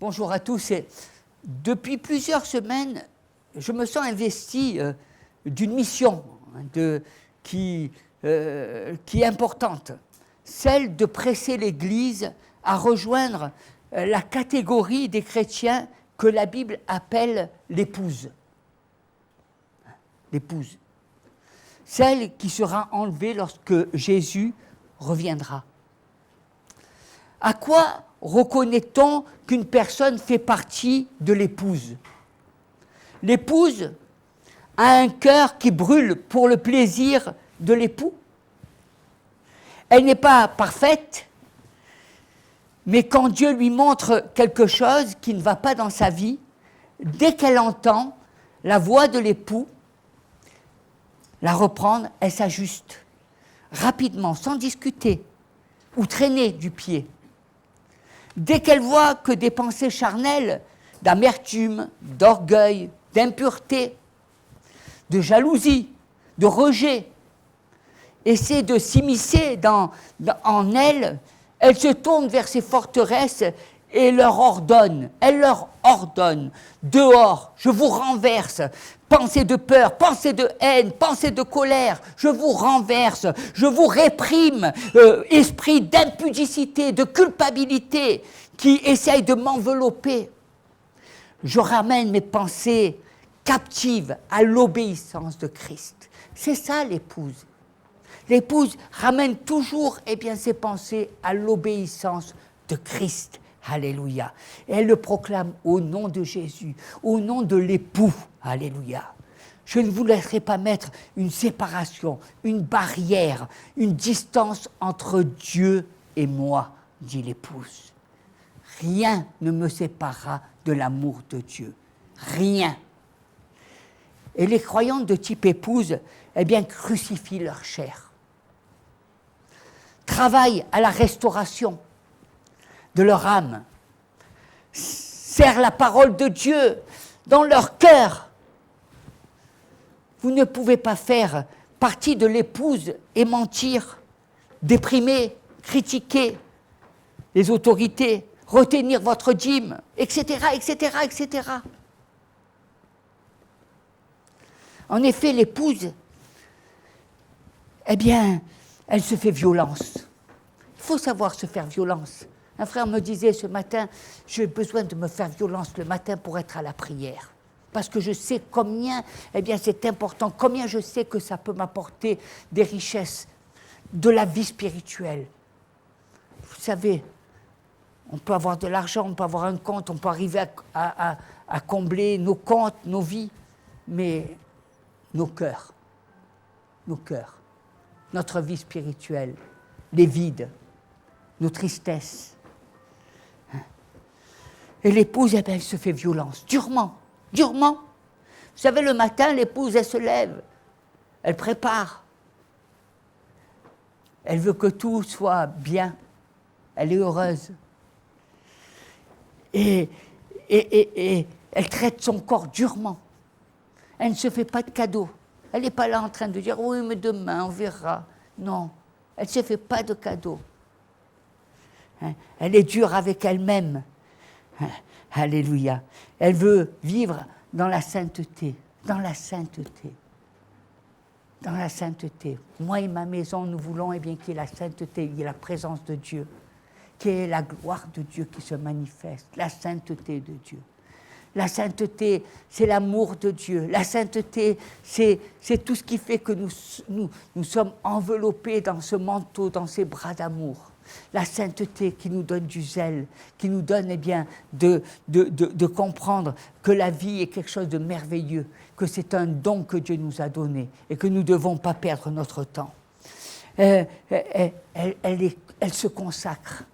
Bonjour à tous. Depuis plusieurs semaines, je me sens investi d'une mission qui est importante, celle de presser l'Église à rejoindre la catégorie des chrétiens que la Bible appelle l'épouse. L'épouse. Celle qui sera enlevée lorsque Jésus reviendra. À quoi reconnaît-on qu'une personne fait partie de l'épouse? L'épouse a un cœur qui brûle pour le plaisir de l'époux. Elle n'est pas parfaite, mais quand Dieu lui montre quelque chose qui ne va pas dans sa vie, dès qu'elle entend la voix de l'époux, la reprendre, elle s'ajuste rapidement, sans discuter ou traîner du pied. Dès qu'elle voit que des pensées charnelles, d'amertume, d'orgueil, d'impureté, de jalousie, de rejet, essaient de s'immiscer en elle, elle se tourne vers ces forteresses et elle leur ordonne, dehors, je vous renverse, pensée de peur, pensée de haine, pensée de colère, je vous renverse, je vous réprime, esprit d'impudicité, de culpabilité qui essaye de m'envelopper. Je ramène mes pensées captives à l'obéissance de Christ. C'est ça l'épouse. L'épouse ramène toujours ses pensées à l'obéissance de Christ. Alléluia. Et elle le proclame au nom de Jésus, au nom de l'époux. Alléluia. Je ne vous laisserai pas mettre une séparation, une barrière, une distance entre Dieu et moi, dit l'épouse. Rien ne me séparera de l'amour de Dieu. Rien. Et les croyantes de type épouse, crucifient leur chair. Travaillent à la restauration de leur âme, serrent la parole de Dieu dans leur cœur. Vous ne pouvez pas faire partie de l'épouse et mentir, déprimer, critiquer les autorités, retenir votre dîme, etc., etc., etc. En effet, l'épouse, elle se fait violence. Il faut savoir se faire violence. Un frère me disait ce matin, j'ai besoin de me faire violence le matin pour être à la prière. Parce que je sais combien, c'est important, combien je sais que ça peut m'apporter des richesses, de la vie spirituelle. Vous savez, on peut avoir de l'argent, on peut avoir un compte, on peut arriver à combler nos comptes, nos vies, mais nos cœurs, notre vie spirituelle, les vides, nos tristesses. Et l'épouse, elle se fait violence, durement. Vous savez, le matin, l'épouse, elle se lève, elle prépare. Elle veut que tout soit bien, elle est heureuse. Et elle traite son corps durement. Elle ne se fait pas de cadeaux. Elle n'est pas là en train de dire « oui, mais demain, on verra ». Non, elle ne se fait pas de cadeaux. Elle est dure avec elle-même. Alléluia. Elle veut vivre dans la sainteté. Dans la sainteté. Moi et ma maison, nous voulons qu'il y ait la sainteté, il y ait la présence de Dieu, qu'il y ait la gloire de Dieu qui se manifeste, la sainteté de Dieu. La sainteté, c'est l'amour de Dieu. La sainteté, c'est tout ce qui fait que nous sommes enveloppés dans ce manteau, dans ces bras d'amour. La sainteté qui nous donne du zèle, qui nous donne de comprendre que la vie est quelque chose de merveilleux, que c'est un don que Dieu nous a donné et que nous ne devons pas perdre notre temps. Elle se consacre,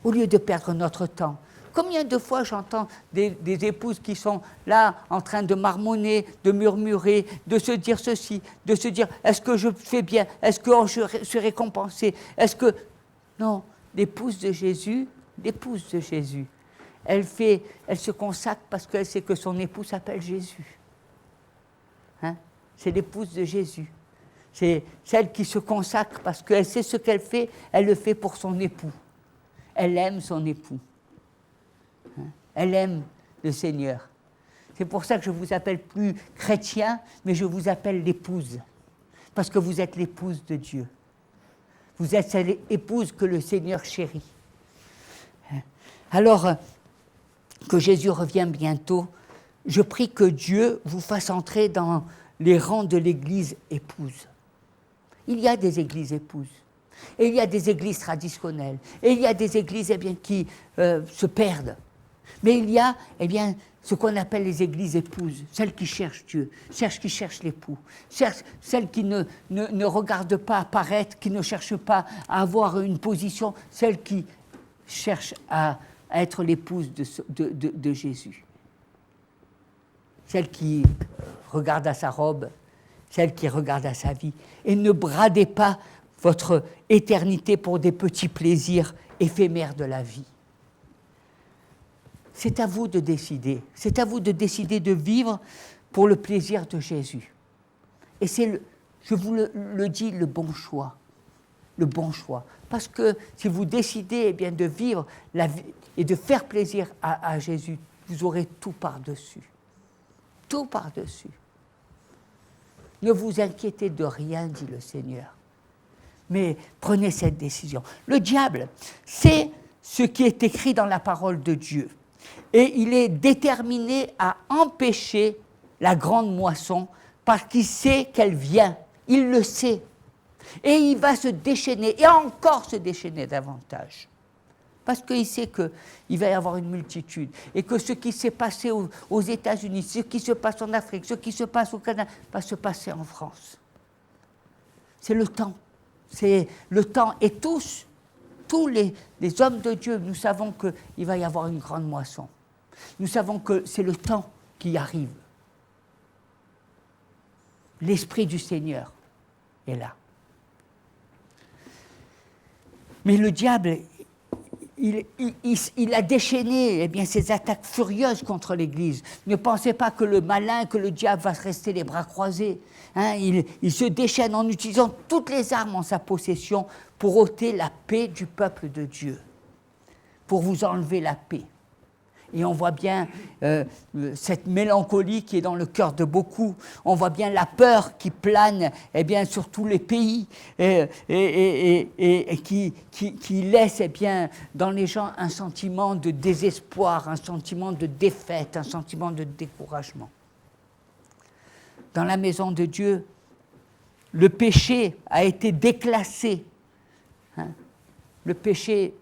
au lieu de perdre notre temps. Combien de fois j'entends des épouses qui sont là en train de marmonner, de murmurer, de se dire ceci, de se dire « est-ce que je fais bien? Est-ce que je suis récompensée? Est-ce que… » Non, l'épouse de Jésus, elle se consacre parce qu'elle sait que son époux s'appelle Jésus. C'est l'épouse de Jésus. C'est celle qui se consacre parce qu'elle sait ce qu'elle fait, elle le fait pour son époux. Elle aime son époux. Elle aime le Seigneur. C'est pour ça que je ne vous appelle plus chrétien, mais je vous appelle l'épouse. Parce que vous êtes l'épouse de Dieu. Vous êtes cette épouse que le Seigneur chérit. Alors, que Jésus revienne bientôt, je prie que Dieu vous fasse entrer dans les rangs de l'Église épouse. Il y a des églises épouses. Et il y a des églises traditionnelles. Et il y a des églises qui se perdent. Mais il y a ce qu'on appelle les églises épouses, celles qui cherchent Dieu, qui cherchent l'époux, celles qui ne regardent pas à paraître, qui ne cherchent pas à avoir une position, celles qui cherchent à être l'épouse de Jésus. Celle qui regarde à sa robe, celle qui regarde à sa vie. Et ne bradez pas votre éternité pour des petits plaisirs éphémères de la vie. C'est à vous de décider. C'est à vous de décider de vivre pour le plaisir de Jésus. Et c'est, je vous le dis, le bon choix. Le bon choix. Parce que si vous décidez de vivre la vie et de faire plaisir à Jésus, vous aurez tout par-dessus. Tout par-dessus. Ne vous inquiétez de rien, dit le Seigneur. Mais prenez cette décision. Le diable, c'est ce qui est écrit dans la parole de Dieu. Et il est déterminé à empêcher la grande moisson parce qu'il sait qu'elle vient. Il le sait. Et il va se déchaîner, et encore se déchaîner davantage. Parce qu'il sait qu'il va y avoir une multitude. Et que ce qui s'est passé aux États-Unis, ce qui se passe en Afrique, ce qui se passe au Canada, va se passer en France. C'est le temps. C'est le temps. Et tous les hommes de Dieu, nous savons qu'il va y avoir une grande moisson. Nous savons que c'est le temps qui arrive. L'Esprit du Seigneur est là. Mais le diable, il a déchaîné ses attaques furieuses contre l'Église. Ne pensez pas que le malin, que le diable va rester les bras croisés. Il se déchaîne en utilisant toutes les armes en sa possession pour ôter la paix du peuple de Dieu, pour vous enlever la paix. Et on voit bien cette mélancolie qui est dans le cœur de beaucoup. On voit bien la peur qui plane sur tous les pays et qui laisse dans les gens un sentiment de désespoir, un sentiment de défaite, un sentiment de découragement. Dans la maison de Dieu, le péché a été déclassé. Le péché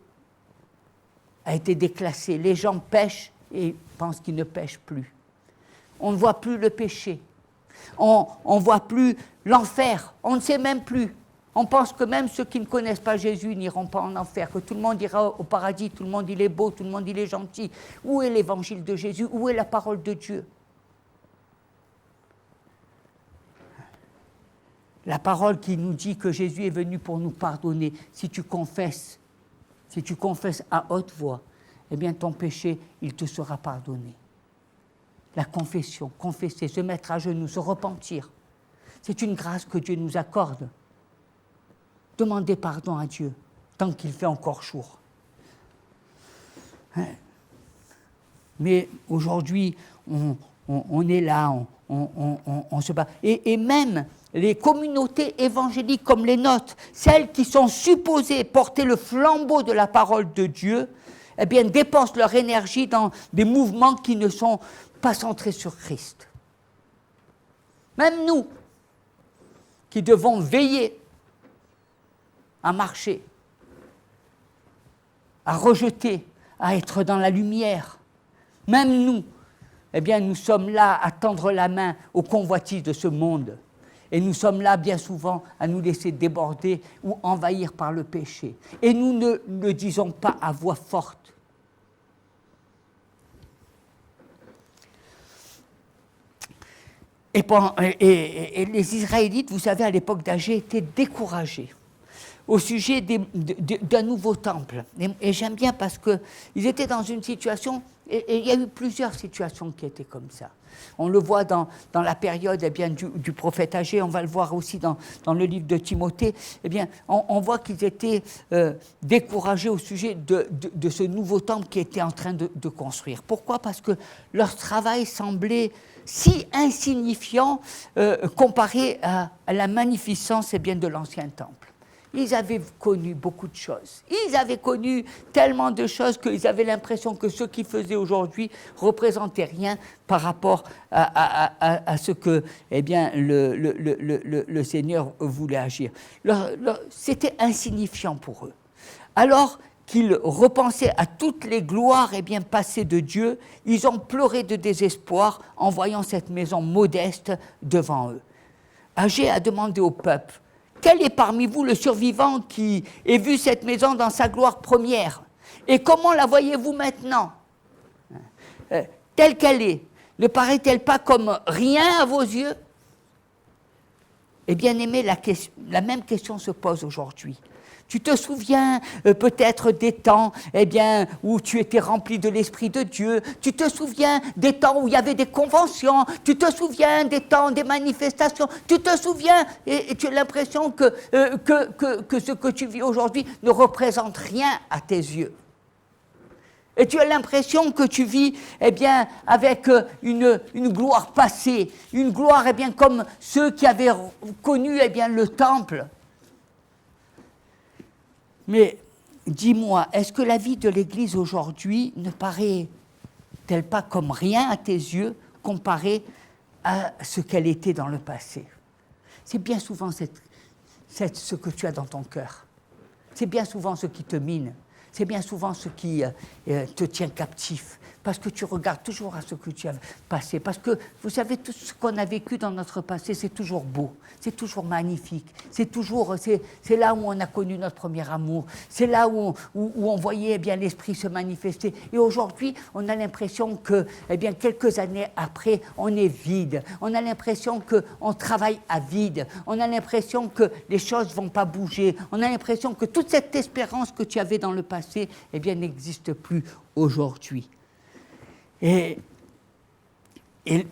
a été déclassé. Les gens pêchent et pensent qu'ils ne pêchent plus. On ne voit plus le péché. On ne voit plus l'enfer. On ne sait même plus. On pense que même ceux qui ne connaissent pas Jésus n'iront pas en enfer, que tout le monde ira au paradis, tout le monde il est beau, tout le monde il est gentil. Où est l'évangile de Jésus? Où est la parole de Dieu? La parole qui nous dit que Jésus est venu pour nous pardonner, si tu confesses à haute voix, ton péché, il te sera pardonné. La confession, confesser, se mettre à genoux, se repentir, c'est une grâce que Dieu nous accorde. Demandez pardon à Dieu, tant qu'il fait encore jour. Mais aujourd'hui, on est là, on se bat. Et même les communautés évangéliques comme les nôtres, celles qui sont supposées porter le flambeau de la parole de Dieu, dépensent leur énergie dans des mouvements qui ne sont pas centrés sur Christ. Même nous, qui devons veiller à marcher, à rejeter, à être dans la lumière, même nous, nous sommes là à tendre la main aux convoitises de ce monde. Et nous sommes là bien souvent à nous laisser déborder ou envahir par le péché. Et nous ne le disons pas à voix forte. Et les Israélites, vous savez, à l'époque d'Agé, étaient découragés. au sujet d'un nouveau temple. Et j'aime bien parce qu'ils étaient dans une situation, et il y a eu plusieurs situations qui étaient comme ça. On le voit dans la période du prophète Agé, on va le voir aussi dans le livre de Timothée. On voit qu'ils étaient découragés au sujet de ce nouveau temple qui était en train de construire. Pourquoi ? Parce que leur travail semblait si insignifiant comparé à la magnificence de l'ancien temple. Ils avaient connu beaucoup de choses. Ils avaient connu tellement de choses qu'ils avaient l'impression que ce qu'ils faisaient aujourd'hui ne représentait rien par rapport à ce que le Seigneur voulait agir. C'était insignifiant pour eux. Alors qu'ils repensaient à toutes les gloires passées de Dieu, ils ont pleuré de désespoir en voyant cette maison modeste devant eux. Agé a demandé au peuple: quel est parmi vous le survivant qui ait vu cette maison dans sa gloire première? Et comment la voyez-vous maintenant? Telle qu'elle est, ne paraît-elle pas comme rien à vos yeux? Et bien aimé, la même question se pose aujourd'hui. Tu te souviens peut-être des temps où tu étais rempli de l'Esprit de Dieu. Tu te souviens des temps où il y avait des conventions. Tu te souviens des temps des manifestations. Tu te souviens et tu as l'impression que ce que tu vis aujourd'hui ne représente rien à tes yeux. Et tu as l'impression que tu vis avec une gloire passée, une gloire comme ceux qui avaient connu le temple. Mais dis-moi, est-ce que la vie de l'Église aujourd'hui ne paraît-elle pas comme rien à tes yeux comparé à ce qu'elle était dans le passé? C'est bien souvent ce que tu as dans ton cœur. C'est bien souvent ce qui te mine. C'est bien souvent ce qui te tient captif. Parce que tu regardes toujours à ce que tu as passé. Parce que, vous savez, tout ce qu'on a vécu dans notre passé, c'est toujours beau. C'est toujours magnifique. C'est là où on a connu notre premier amour. C'est là où on voyait l'Esprit se manifester. Et aujourd'hui, on a l'impression que, quelques années après, on est vide. On a l'impression qu'on travaille à vide. On a l'impression que les choses ne vont pas bouger. On a l'impression que toute cette espérance que tu avais dans le passé, n'existe plus aujourd'hui. Et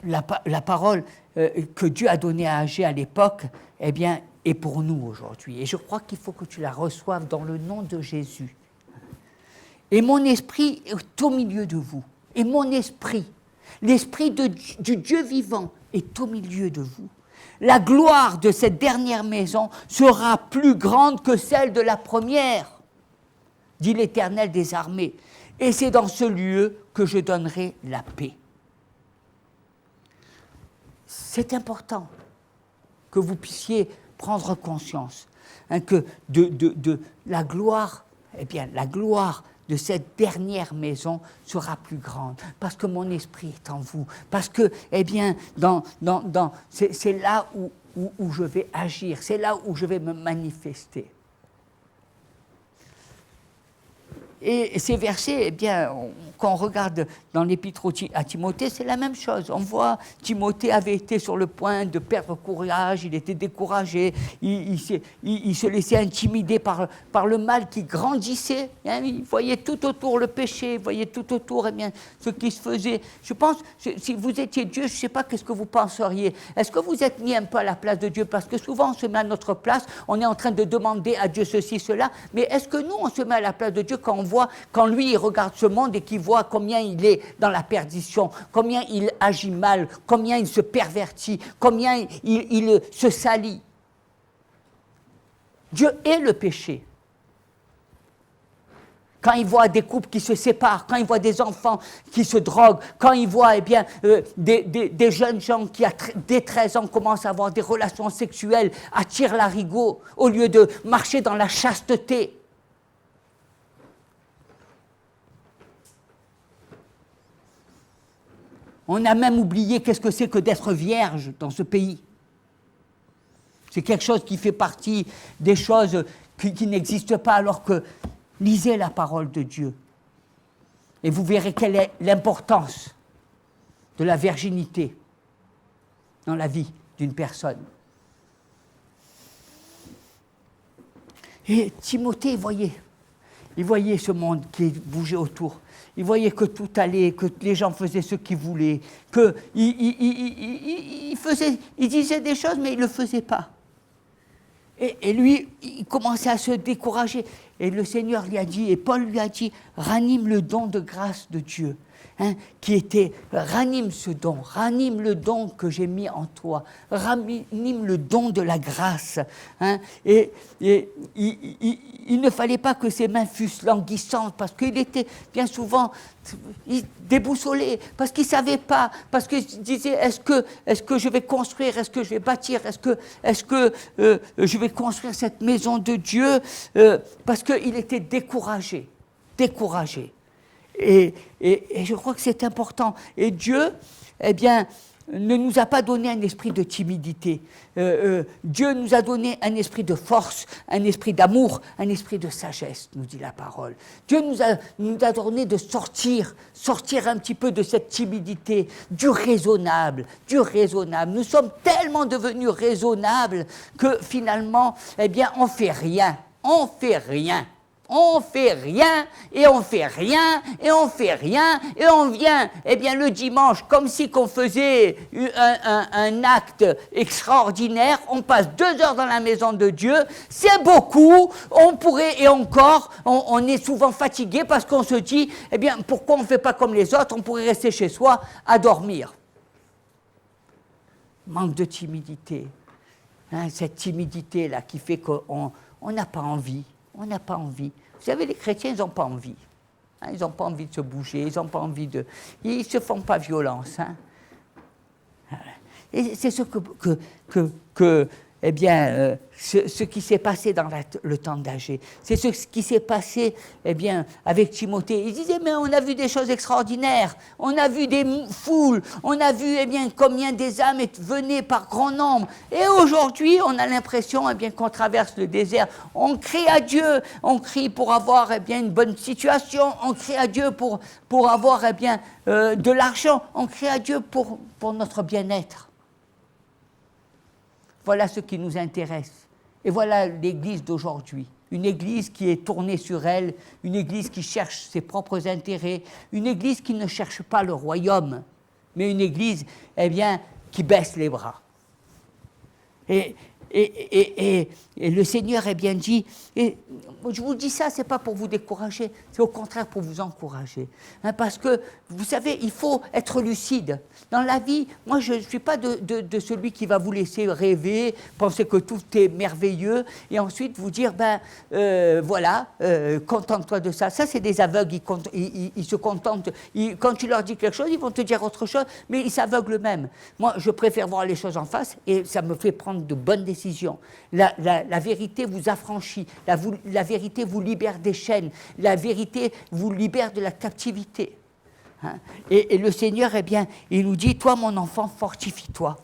la parole que Dieu a donnée à Agé à l'époque, est pour nous aujourd'hui. Et je crois qu'il faut que tu la reçoives dans le nom de Jésus. Et mon esprit est au milieu de vous. Et mon esprit, l'esprit du Dieu vivant est au milieu de vous. La gloire de cette dernière maison sera plus grande que celle de la première, dit l'Éternel des armées. Et c'est dans ce lieu que je donnerai la paix. C'est important que vous puissiez prendre conscience que de la gloire, la gloire de cette dernière maison sera plus grande, parce que mon esprit est en vous, parce que, c'est là où je vais agir, c'est là où je vais me manifester. Et ces versets, quand on regarde dans l'épître à Timothée, c'est la même chose. On voit Timothée avait été sur le point de perdre courage, il était découragé, il se laissait intimider par le mal qui grandissait. Il voyait tout autour le péché, il voyait tout autour ce qui se faisait. Je pense, si vous étiez Dieu, je ne sais pas qu'est-ce que vous penseriez. Est-ce que vous êtes mis un peu à la place de Dieu? Parce que souvent on se met à notre place, on est en train de demander à Dieu ceci, cela, mais est-ce que nous on se met à la place de Dieu quand lui il regarde ce monde et qu'il voit combien il est dans la perdition, combien il agit mal, combien il se pervertit, combien il se salit. Dieu est le péché. Quand il voit des couples qui se séparent, quand il voit des enfants qui se droguent, quand il voit des jeunes gens qui, dès 13 ans, commencent à avoir des relations sexuelles à tire-larigot, au lieu de marcher dans la chasteté. On a même oublié qu'est-ce que c'est que d'être vierge dans ce pays. C'est quelque chose qui fait partie des choses qui n'existent pas, alors que lisez la parole de Dieu. Et vous verrez quelle est l'importance de la virginité dans la vie d'une personne. Et Timothée, il voyait ce monde qui bougeait autour. Il voyait que tout allait, que les gens faisaient ce qu'ils voulaient, qu'il disait des choses, mais il ne le faisait pas. Et lui, il commençait à se décourager. Et le Seigneur lui a dit, et Paul lui a dit, ranime le don de grâce de Dieu. Ranime ce don, ranime le don que j'ai mis en toi, ranime le don de la grâce. Et il ne fallait pas que ses mains fussent languissantes, parce qu'il était bien souvent déboussolé, parce qu'il ne savait pas, parce qu'il disait, est-ce que je vais construire, est-ce que je vais bâtir, est-ce que je vais construire cette maison de Dieu, parce qu'il était découragé. Et je crois que c'est important. Et Dieu, eh bien, ne nous a pas donné un esprit de timidité. Dieu nous a donné un esprit de force, un esprit d'amour, un esprit de sagesse, nous dit la parole. Dieu nous a donné de sortir un petit peu de cette timidité, du raisonnable. Nous sommes tellement devenus raisonnables que finalement, eh bien, on fait rien. On fait rien, et on vient, eh bien, le dimanche, comme si qu'on faisait un acte extraordinaire, on passe 2 heures dans la maison de Dieu, c'est beaucoup, on est souvent fatigué parce qu'on se dit, eh bien, pourquoi on ne fait pas comme les autres, on pourrait rester chez soi à dormir. Manque de timidité, cette timidité-là qui fait qu'on n'a pas envie. On n'a pas envie. Vous savez, les chrétiens, ils n'ont pas envie. Ils n'ont pas envie de se bouger, ils n'ont pas envie de... Ils ne se font pas violence. Et c'est ce ce qui s'est passé dans le temps d'Agé. C'est ce qui s'est passé, eh bien, avec Timothée. Il disait, mais on a vu des choses extraordinaires. On a vu des foules. On a vu, eh bien, combien des âmes venaient par grand nombre. Et aujourd'hui, on a l'impression, eh bien, qu'on traverse le désert. On crie à Dieu. On crie pour avoir, eh bien, une bonne situation. On crie à Dieu pour avoir, eh bien, de l'argent. On crie à Dieu pour notre bien-être. Voilà ce qui nous intéresse. Et voilà l'Église d'aujourd'hui. Une Église qui est tournée sur elle, une Église qui cherche ses propres intérêts, une Église qui ne cherche pas le royaume, mais une Église, eh bien, qui baisse les bras. Et le Seigneur, eh bien, dit, et je vous dis ça, ce n'est pas pour vous décourager, c'est au contraire pour vous encourager. Parce que, vous savez, il faut être lucide. Dans la vie, moi, je ne suis pas de celui qui va vous laisser rêver, penser que tout est merveilleux, et ensuite vous dire, voilà, contente-toi de ça. Ça, c'est des aveugles, ils se contentent. Quand tu leur dis quelque chose, ils vont te dire autre chose, mais ils s'aveuglent eux-mêmes. Moi, je préfère voir les choses en face, et ça me fait prendre de bonnes décisions. La vérité vous affranchit, la vérité vous libère des chaînes, la vérité vous libère de la captivité. Et le Seigneur, eh bien, il nous dit, toi mon enfant, fortifie-toi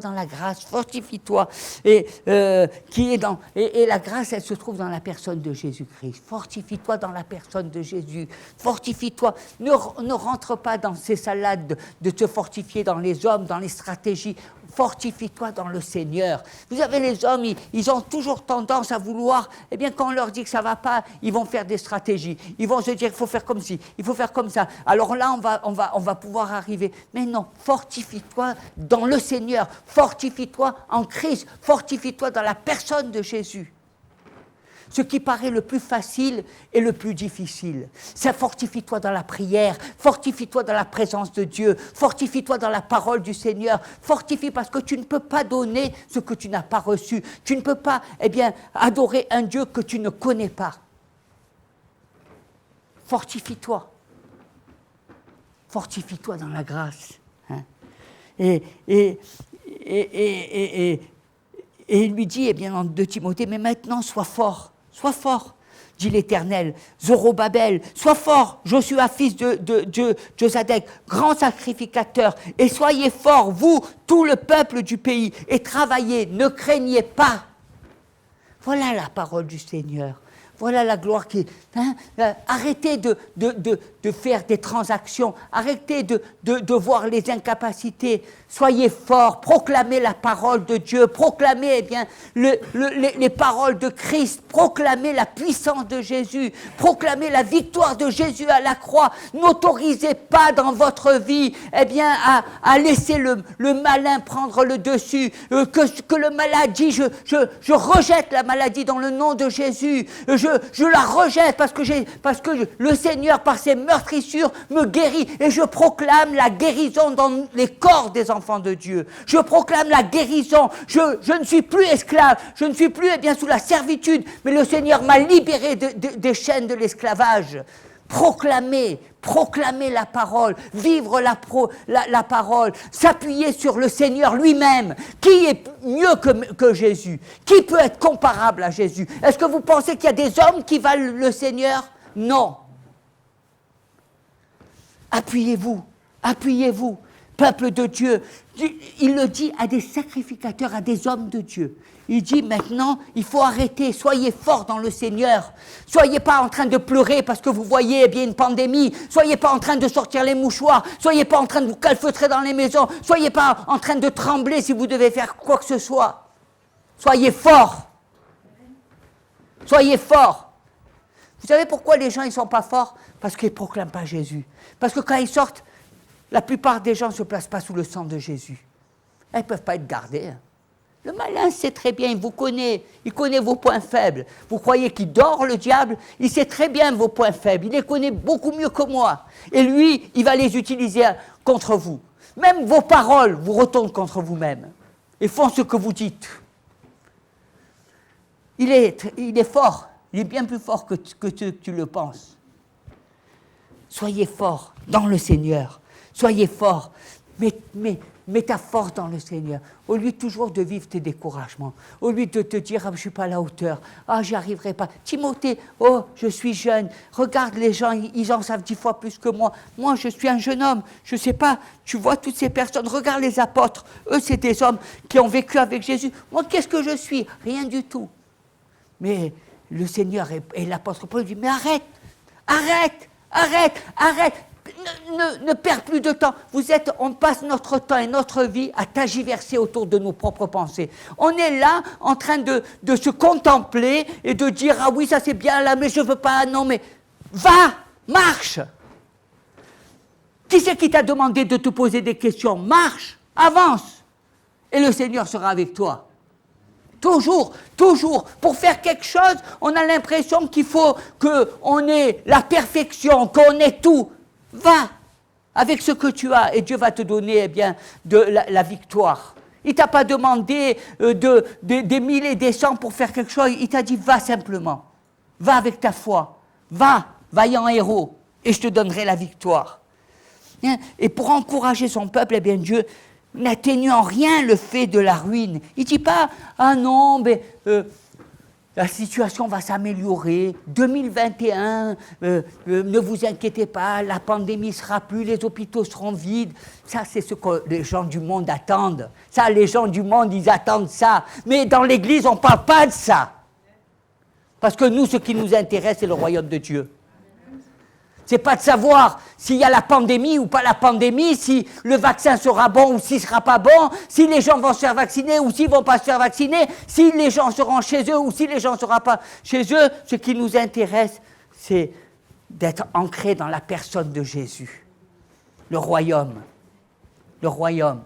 dans la grâce, fortifie-toi, et la grâce, elle se trouve dans la personne de Jésus-Christ. Fortifie-toi dans la personne de Jésus, fortifie-toi, ne rentre pas dans ces salades de te fortifier dans les hommes, dans les stratégies. Fortifie-toi dans le Seigneur. Vous savez, les hommes, ils ont toujours tendance à vouloir, eh bien, quand on leur dit que ça ne va pas, ils vont faire des stratégies. Ils vont se dire, il faut faire comme ci, il faut faire comme ça. Alors là, on va pouvoir arriver. Mais non, fortifie-toi dans le Seigneur. Fortifie-toi en Christ. Fortifie-toi dans la personne de Jésus. Ce qui paraît le plus facile est le plus difficile. Ça, fortifie-toi dans la prière, fortifie-toi dans la présence de Dieu, fortifie-toi dans la parole du Seigneur, fortifie parce que tu ne peux pas donner ce que tu n'as pas reçu. Tu ne peux pas, eh bien, adorer un Dieu que tu ne connais pas. Fortifie-toi. Fortifie-toi dans la grâce. Et il lui dit, eh bien, en 2 Timothée, mais maintenant, sois fort, dit l'Éternel. Zorobabel, sois fort, Joshua, fils de Josadek, grand sacrificateur, et soyez forts, vous, tout le peuple du pays, et travaillez, ne craignez pas. Voilà la parole du Seigneur. Voilà la gloire qui est... arrêtez de faire des transactions, arrêtez de voir les incapacités, soyez forts, proclamez la parole de Dieu, proclamez les paroles de Christ, proclamez la puissance de Jésus, proclamez la victoire de Jésus à la croix. N'autorisez pas dans votre vie à laisser le malin prendre le dessus, que le maladie, je rejette la maladie dans le nom de Jésus, je la rejette parce que le Seigneur par ses meurtrissures me guérit et je proclame la guérison dans les corps des enfants de Dieu. Je proclame la guérison, je ne suis plus esclave, je ne suis plus sous la servitude, mais le Seigneur m'a libéré des chaînes de l'esclavage. Proclamer la parole, vivre la parole, s'appuyer sur le Seigneur lui-même. Qui est mieux que Jésus? Qui peut être comparable à Jésus? Est-ce que vous pensez qu'il y a des hommes qui valent le Seigneur? Non. Appuyez-vous, peuple de Dieu. Il le dit à des sacrificateurs, à des hommes de Dieu. Il dit maintenant, il faut arrêter, soyez forts dans le Seigneur. Soyez pas en train de pleurer parce que vous voyez une pandémie. Soyez pas en train de sortir les mouchoirs. Soyez pas en train de vous calfeutrer dans les maisons. Soyez pas en train de trembler si vous devez faire quoi que ce soit. Soyez forts. Soyez forts. Vous savez pourquoi les gens ne sont pas forts? Parce qu'ils ne proclament pas Jésus. Parce que quand ils sortent, la plupart des gens ne se placent pas sous le sang de Jésus. Ils ne peuvent pas être gardés. Le malin sait très bien, il vous connaît, il connaît vos points faibles. Vous croyez qu'il dort, le diable? Il sait très bien vos points faibles, il les connaît beaucoup mieux que moi. Et lui, il va les utiliser contre vous. Même vos paroles vous retournent contre vous-même et font ce que vous dites. Il est fort, il est bien plus fort que tu le penses. Soyez forts dans le Seigneur, soyez forts, mets ta force dans le Seigneur, au lieu toujours de vivre tes découragements, au lieu de te dire « Ah, je ne suis pas à la hauteur, ah, j'y arriverai pas ». Timothée, oh, je suis jeune, regarde les gens, ils en savent 10 fois plus que moi. Moi, je suis un jeune homme, je ne sais pas, tu vois toutes ces personnes, regarde les apôtres, eux, c'est des hommes qui ont vécu avec Jésus. Moi, qu'est-ce que je suis? Rien du tout. Mais le Seigneur et l'apôtre Paul disent « Mais arrête ! Ne perds plus de temps. On passe notre temps et notre vie à tergiverser autour de nos propres pensées. On est là en train de se contempler et de dire « Ah oui, ça c'est bien là, mais je ne veux pas, non mais... » Va, marche. Qui c'est qui t'a demandé de te poser des questions? Marche, avance. Et le Seigneur sera avec toi. Toujours. Pour faire quelque chose, on a l'impression qu'il faut qu'on ait la perfection, qu'on ait tout. Va avec ce que tu as et Dieu va te donner la victoire. Il ne t'a pas demandé des mille et des cents pour faire quelque chose, il t'a dit va simplement. Va avec ta foi. Va, vaillant héros, et je te donnerai la victoire. Et pour encourager son peuple, Dieu n'atténue en rien le fait de la ruine. Il ne dit pas « Ah non, mais la situation va s'améliorer, 2021, ne vous inquiétez pas, la pandémie ne sera plus, les hôpitaux seront vides. » Ça, c'est ce que les gens du monde attendent. Ça, les gens du monde, ils attendent ça. Mais dans l'Église, on ne parle pas de ça. Parce que nous, ce qui nous intéresse, c'est le royaume de Dieu. C'est pas de savoir s'il y a la pandémie ou pas la pandémie, si le vaccin sera bon ou s'il ne sera pas bon, si les gens vont se faire vacciner ou s'ils ne vont pas se faire vacciner, si les gens seront chez eux ou si les gens ne seront pas chez eux. Ce qui nous intéresse, c'est d'être ancrés dans la personne de Jésus. Le royaume. Le royaume.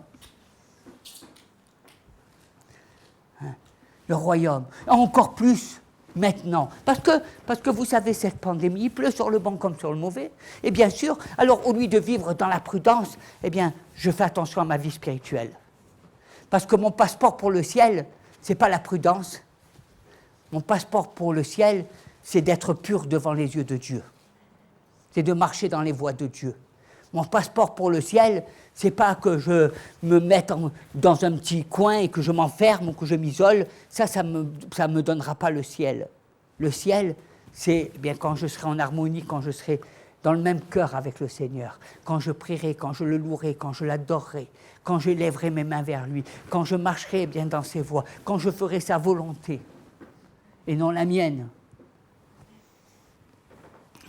Le royaume. Encore plus. Maintenant, parce que vous savez, cette pandémie, il pleut sur le bon comme sur le mauvais, et bien sûr, alors au lieu de vivre dans la prudence, je fais attention à ma vie spirituelle. Parce que mon passeport pour le ciel, c'est pas la prudence. Mon passeport pour le ciel, c'est d'être pur devant les yeux de Dieu. C'est de marcher dans les voies de Dieu. Mon passeport pour le ciel, c'est pas que je me mette dans un petit coin et que je m'enferme ou que je m'isole. Ça me donnera pas le ciel. Le ciel, c'est quand je serai en harmonie, quand je serai dans le même cœur avec le Seigneur, quand je prierai, quand je le louerai, quand je l'adorerai, quand je lèverai mes mains vers lui, quand je marcherai dans ses voies, quand je ferai sa volonté et non la mienne.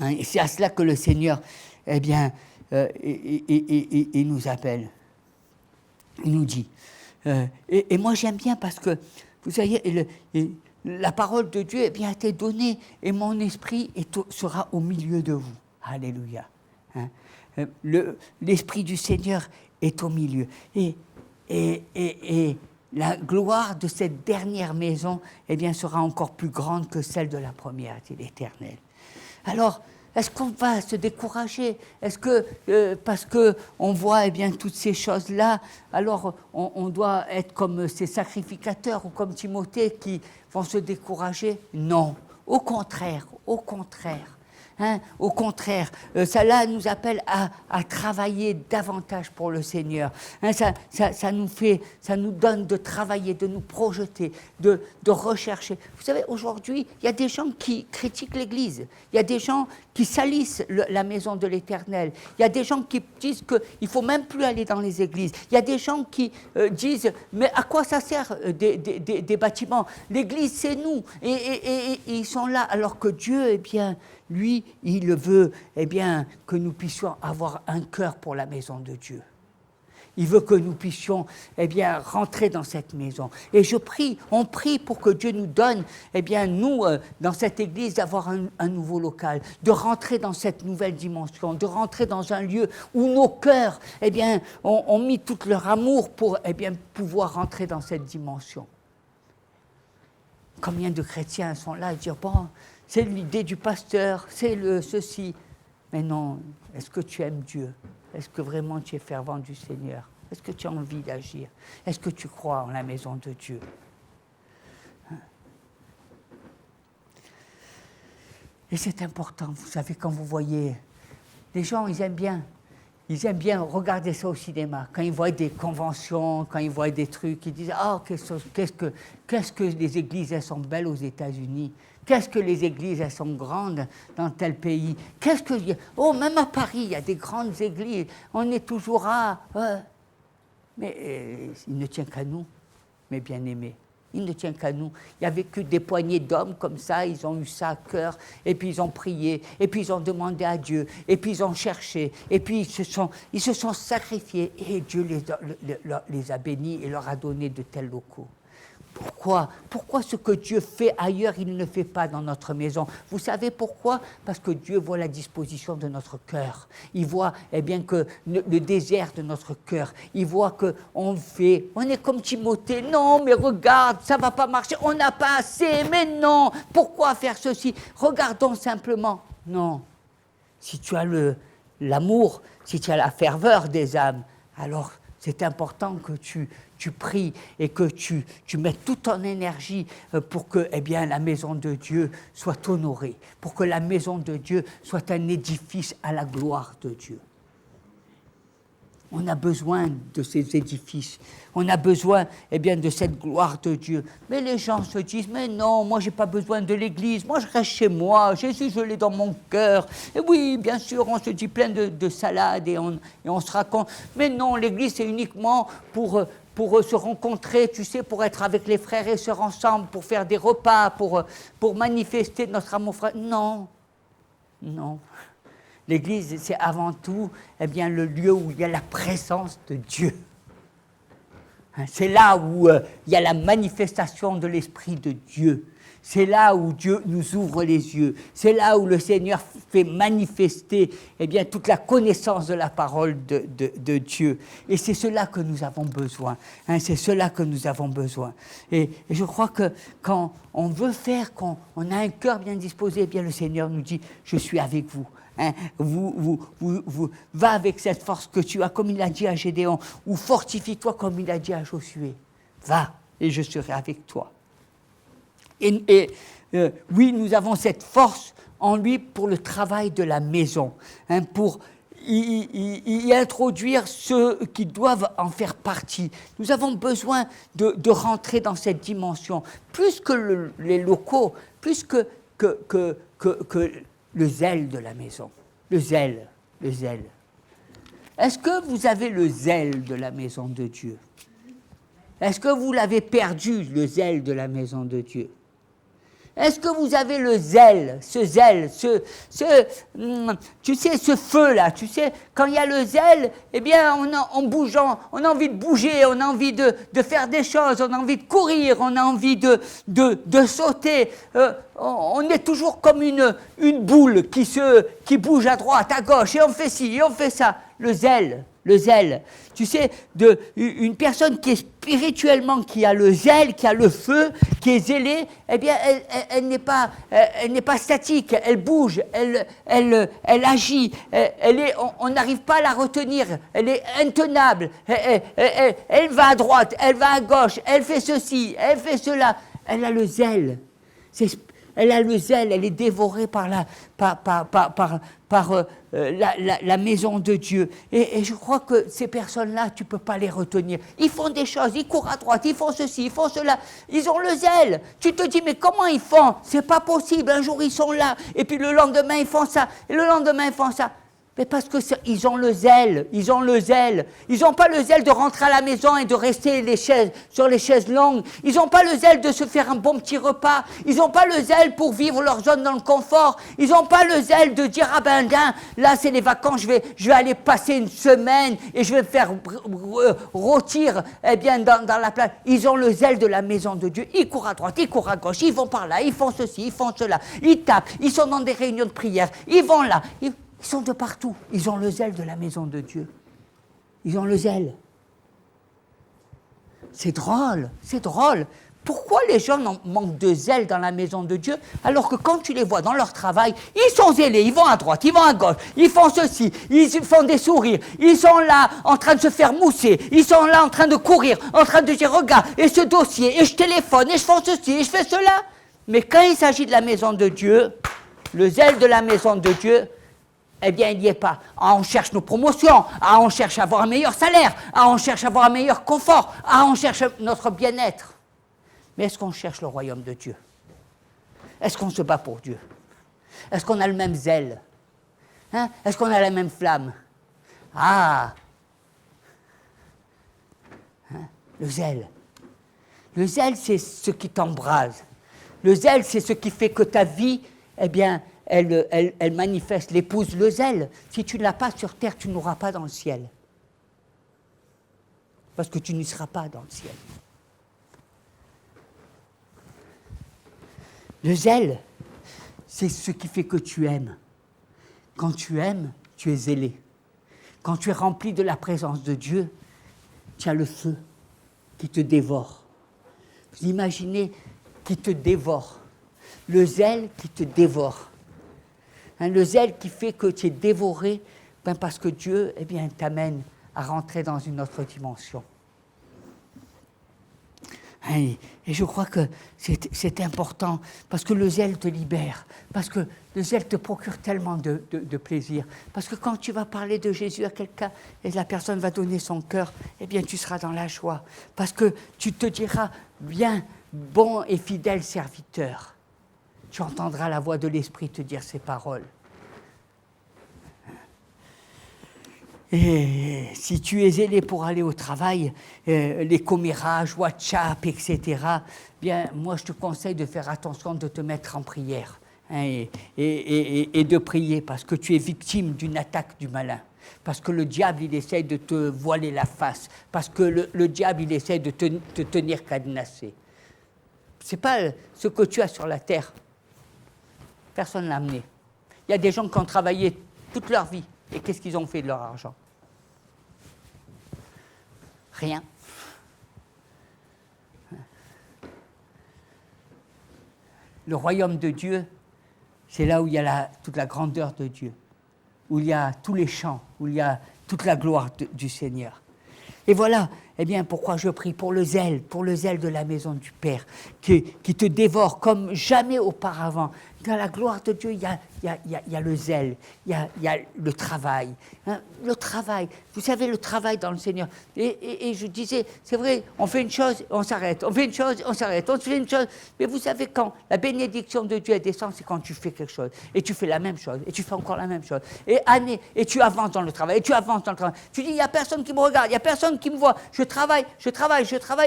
Hein, et c'est à cela que le Seigneur, eh bien, il nous appelle. Il nous dit. Et moi, j'aime bien parce que, vous savez, la parole de Dieu a été donnée et mon esprit sera au milieu de vous. Alléluia. Hein? L'esprit du Seigneur est au milieu. Et la gloire de cette dernière maison sera encore plus grande que celle de la première, dit l'Éternel. Alors, est-ce qu'on va se décourager? Est-ce que, parce qu'on voit toutes ces choses-là, alors on doit être comme ces sacrificateurs ou comme Timothée qui vont se décourager? Non, au contraire, au contraire. Hein, au contraire, cela nous appelle à travailler davantage pour le Seigneur. Hein, ça nous donne de travailler, de nous projeter, de rechercher. Vous savez, aujourd'hui, il y a des gens qui critiquent l'Église. Il y a des gens qui salissent la maison de l'Éternel. Il y a des gens qui disent qu'il ne faut même plus aller dans les églises. Il y a des gens qui disent, mais à quoi ça sert des bâtiments? L'Église, c'est nous. Et ils sont là, alors que Dieu, lui, il veut que nous puissions avoir un cœur pour la maison de Dieu. Il veut que nous puissions rentrer dans cette maison. Et on prie pour que Dieu nous donne, nous, dans cette église, d'avoir un nouveau local, de rentrer dans cette nouvelle dimension, de rentrer dans un lieu où nos cœurs ont mis tout leur amour pour pouvoir rentrer dans cette dimension. Combien de chrétiens sont là et disent, bon, c'est l'idée du pasteur, c'est ceci. Mais non, est-ce que tu aimes Dieu? Est-ce que vraiment tu es fervent du Seigneur? Est-ce que tu as envie d'agir? Est-ce que tu crois en la maison de Dieu? Et c'est important, vous savez, quand vous voyez, les gens, ils aiment bien regarder ça au cinéma. Quand ils voient des conventions, quand ils voient des trucs, ils disent « Ah, qu'est-ce que les églises, elles sont belles aux États-Unis. Qu'est-ce que les églises, elles sont grandes dans tel pays. Même à Paris, il y a des grandes églises. On est toujours à... Mais il ne tient qu'à nous, mes bien-aimés. Il ne tient qu'à nous. Il n'y avait que des poignées d'hommes comme ça, ils ont eu ça à cœur, et puis ils ont prié, et puis ils ont demandé à Dieu, et puis ils ont cherché, et puis ils se sont sacrifiés, et Dieu les a bénis et leur a donné de tels locaux. Pourquoi ce que Dieu fait ailleurs, il ne le fait pas dans notre maison? Vous savez pourquoi? Parce que Dieu voit la disposition de notre cœur. Il voit que le désert de notre cœur. Il voit qu'on est comme Timothée. Non, mais regarde, ça ne va pas marcher. On n'a pas assez. Mais non, pourquoi faire ceci? Regardons simplement. Non. Si tu as l'amour, si tu as la ferveur des âmes, alors c'est important que tu pries et que tu mettes toute ton énergie pour que la maison de Dieu soit honorée, pour que la maison de Dieu soit un édifice à la gloire de Dieu. On a besoin de ces édifices, on a besoin de cette gloire de Dieu. Mais les gens se disent, mais non, moi j'ai pas besoin de l'église, moi je reste chez moi, Jésus je l'ai dans mon cœur. Et oui, bien sûr, on se dit plein de salades et on se raconte, mais non, l'église c'est uniquement pour se rencontrer, tu sais, pour être avec les frères et sœurs ensemble, pour faire des repas, pour manifester notre amour frère. Non. L'Église, c'est avant tout le lieu où il y a la présence de Dieu. C'est là où il y a la manifestation de l'Esprit de Dieu. C'est là où Dieu nous ouvre les yeux. C'est là où le Seigneur fait manifester toute la connaissance de la parole de Dieu. Et c'est cela que nous avons besoin. C'est cela que nous avons besoin. Et je crois que quand on veut faire, quand on a un cœur bien disposé, le Seigneur nous dit « Je suis avec vous ». Va avec cette force que tu as, comme il a dit à Gédéon, ou fortifie-toi comme il a dit à Josué. Va, et je serai avec toi. Oui, nous avons cette force en lui pour le travail de la maison, pour y introduire ceux qui doivent en faire partie. Nous avons besoin de rentrer dans cette dimension, plus que les locaux, plus que le zèle de la maison. Le zèle. Est-ce que vous avez le zèle de la maison de Dieu? Est-ce que vous l'avez perdu, le zèle de la maison de Dieu? Est-ce que vous avez le zèle, tu sais, ce feu-là, tu sais, quand il y a le zèle, eh bien, on a envie de bouger, on a envie de faire des choses, on a envie de courir, on a envie de sauter. On est toujours comme une boule qui bouge à droite, à gauche, et on fait ci, et on fait ça. Le zèle. Tu sais, une personne qui est spirituellement, qui a le zèle, qui a le feu, qui est zélée, eh bien, elle n'est pas statique, elle bouge, elle agit, on n'arrive pas à la retenir, elle est intenable, elle va à droite, elle va à gauche, elle fait ceci, elle fait cela, elle a le zèle. Elle a le zèle, elle est dévorée par la maison de Dieu. Et je crois que ces personnes-là, tu ne peux pas les retenir. Ils font des choses, ils courent à droite, ils font ceci, ils font cela. Ils ont le zèle. Tu te dis, mais comment ils font? C'est pas possible. Un jour, ils sont là, et puis le lendemain, ils font ça, et le lendemain, ils font ça. Mais parce qu'ils ont le zèle, ils ont le zèle. Ils n'ont pas le zèle de rentrer à la maison et de rester sur les chaises longues. Ils n'ont pas le zèle de se faire un bon petit repas. Ils n'ont pas le zèle pour vivre leur zone dans le confort. Ils n'ont pas le zèle de dire, ah ben là c'est les vacances, je vais aller passer une semaine et je vais me faire rôtir dans la plage. Ils ont le zèle de la maison de Dieu. Ils courent à droite, ils courent à gauche, ils vont par là, ils font ceci, ils font cela. Ils tapent, ils sont dans des réunions de prière, ils vont là. Ils sont de partout. Ils ont le zèle de la maison de Dieu. Ils ont le zèle. C'est drôle, c'est drôle. Pourquoi les gens manquent de zèle dans la maison de Dieu, alors que quand tu les vois dans leur travail, ils sont zélés, ils vont à droite, ils vont à gauche, ils font ceci, ils font des sourires, ils sont là en train de se faire mousser, ils sont là en train de courir, en train de dire, regarde, et ce dossier, et je téléphone, et je fais ceci, et je fais cela. Mais quand il s'agit de la maison de Dieu, le zèle de la maison de Dieu, eh bien, il n'y est pas. Ah, on cherche nos promotions, ah, on cherche à avoir un meilleur salaire, ah, on cherche à avoir un meilleur confort, ah, on cherche notre bien-être. Mais est-ce qu'on cherche le royaume de Dieu? Est-ce qu'on se bat pour Dieu? Est-ce qu'on a le même zèle? Hein? Est-ce qu'on a la même flamme? Ah! Hein? Le zèle. Le zèle, c'est ce qui t'embrase. Le zèle, c'est ce qui fait que ta vie, eh bien, elle manifeste, l'épouse le zèle. Si tu ne l'as pas sur terre, tu n'auras pas dans le ciel. Parce que tu n'y seras pas dans le ciel. Le zèle, c'est ce qui fait que tu aimes. Quand tu aimes, tu es zélé. Quand tu es rempli de la présence de Dieu, tu as le feu qui te dévore. Vous imaginez qui te dévore. Le zèle qui te dévore. Le zèle qui fait que tu es dévoré, parce que Dieu t'amène à rentrer dans une autre dimension. Et je crois que c'est important, parce que le zèle te libère, parce que le zèle te procure tellement de plaisir. Parce que quand tu vas parler de Jésus à quelqu'un, et la personne va donner son cœur, tu seras dans la joie. Parce que tu te diras, bien, bon et fidèle serviteur. Tu entendras la voix de l'Esprit te dire ces paroles. Et si tu es zélé pour aller au travail, les commérages, WhatsApp, etc., bien, moi je te conseille de faire attention, de te mettre en prière et de prier, parce que tu es victime d'une attaque du malin. Parce que le diable, il essaie de te voiler la face. Parce que le diable, il essaie de te tenir cadenassé. Ce n'est pas ce que tu as sur la terre. Personne ne l'a amené. Il y a des gens qui ont travaillé toute leur vie. Et qu'est-ce qu'ils ont fait de leur argent? Rien. Le royaume de Dieu, c'est là où il y a toute la grandeur de Dieu, où il y a tous les chants, où il y a toute la gloire du Seigneur. Et voilà, pourquoi je prie pour le zèle de la maison du Père, qui te dévore comme jamais auparavant. Dans la gloire de Dieu, il y a le zèle, il y a le travail. Hein, le travail, vous savez, le travail dans le Seigneur. Et je disais, c'est vrai, on fait une chose, on s'arrête. On fait une chose, on s'arrête. On fait une chose. Mais vous savez, quand la bénédiction de Dieu descend, c'est quand tu fais quelque chose. Et tu fais la même chose. Et tu fais encore la même chose. Et tu avances dans le travail. Et tu avances dans le travail. Tu dis, il n'y a personne qui me regarde, il n'y a personne qui me voit. Je travaille.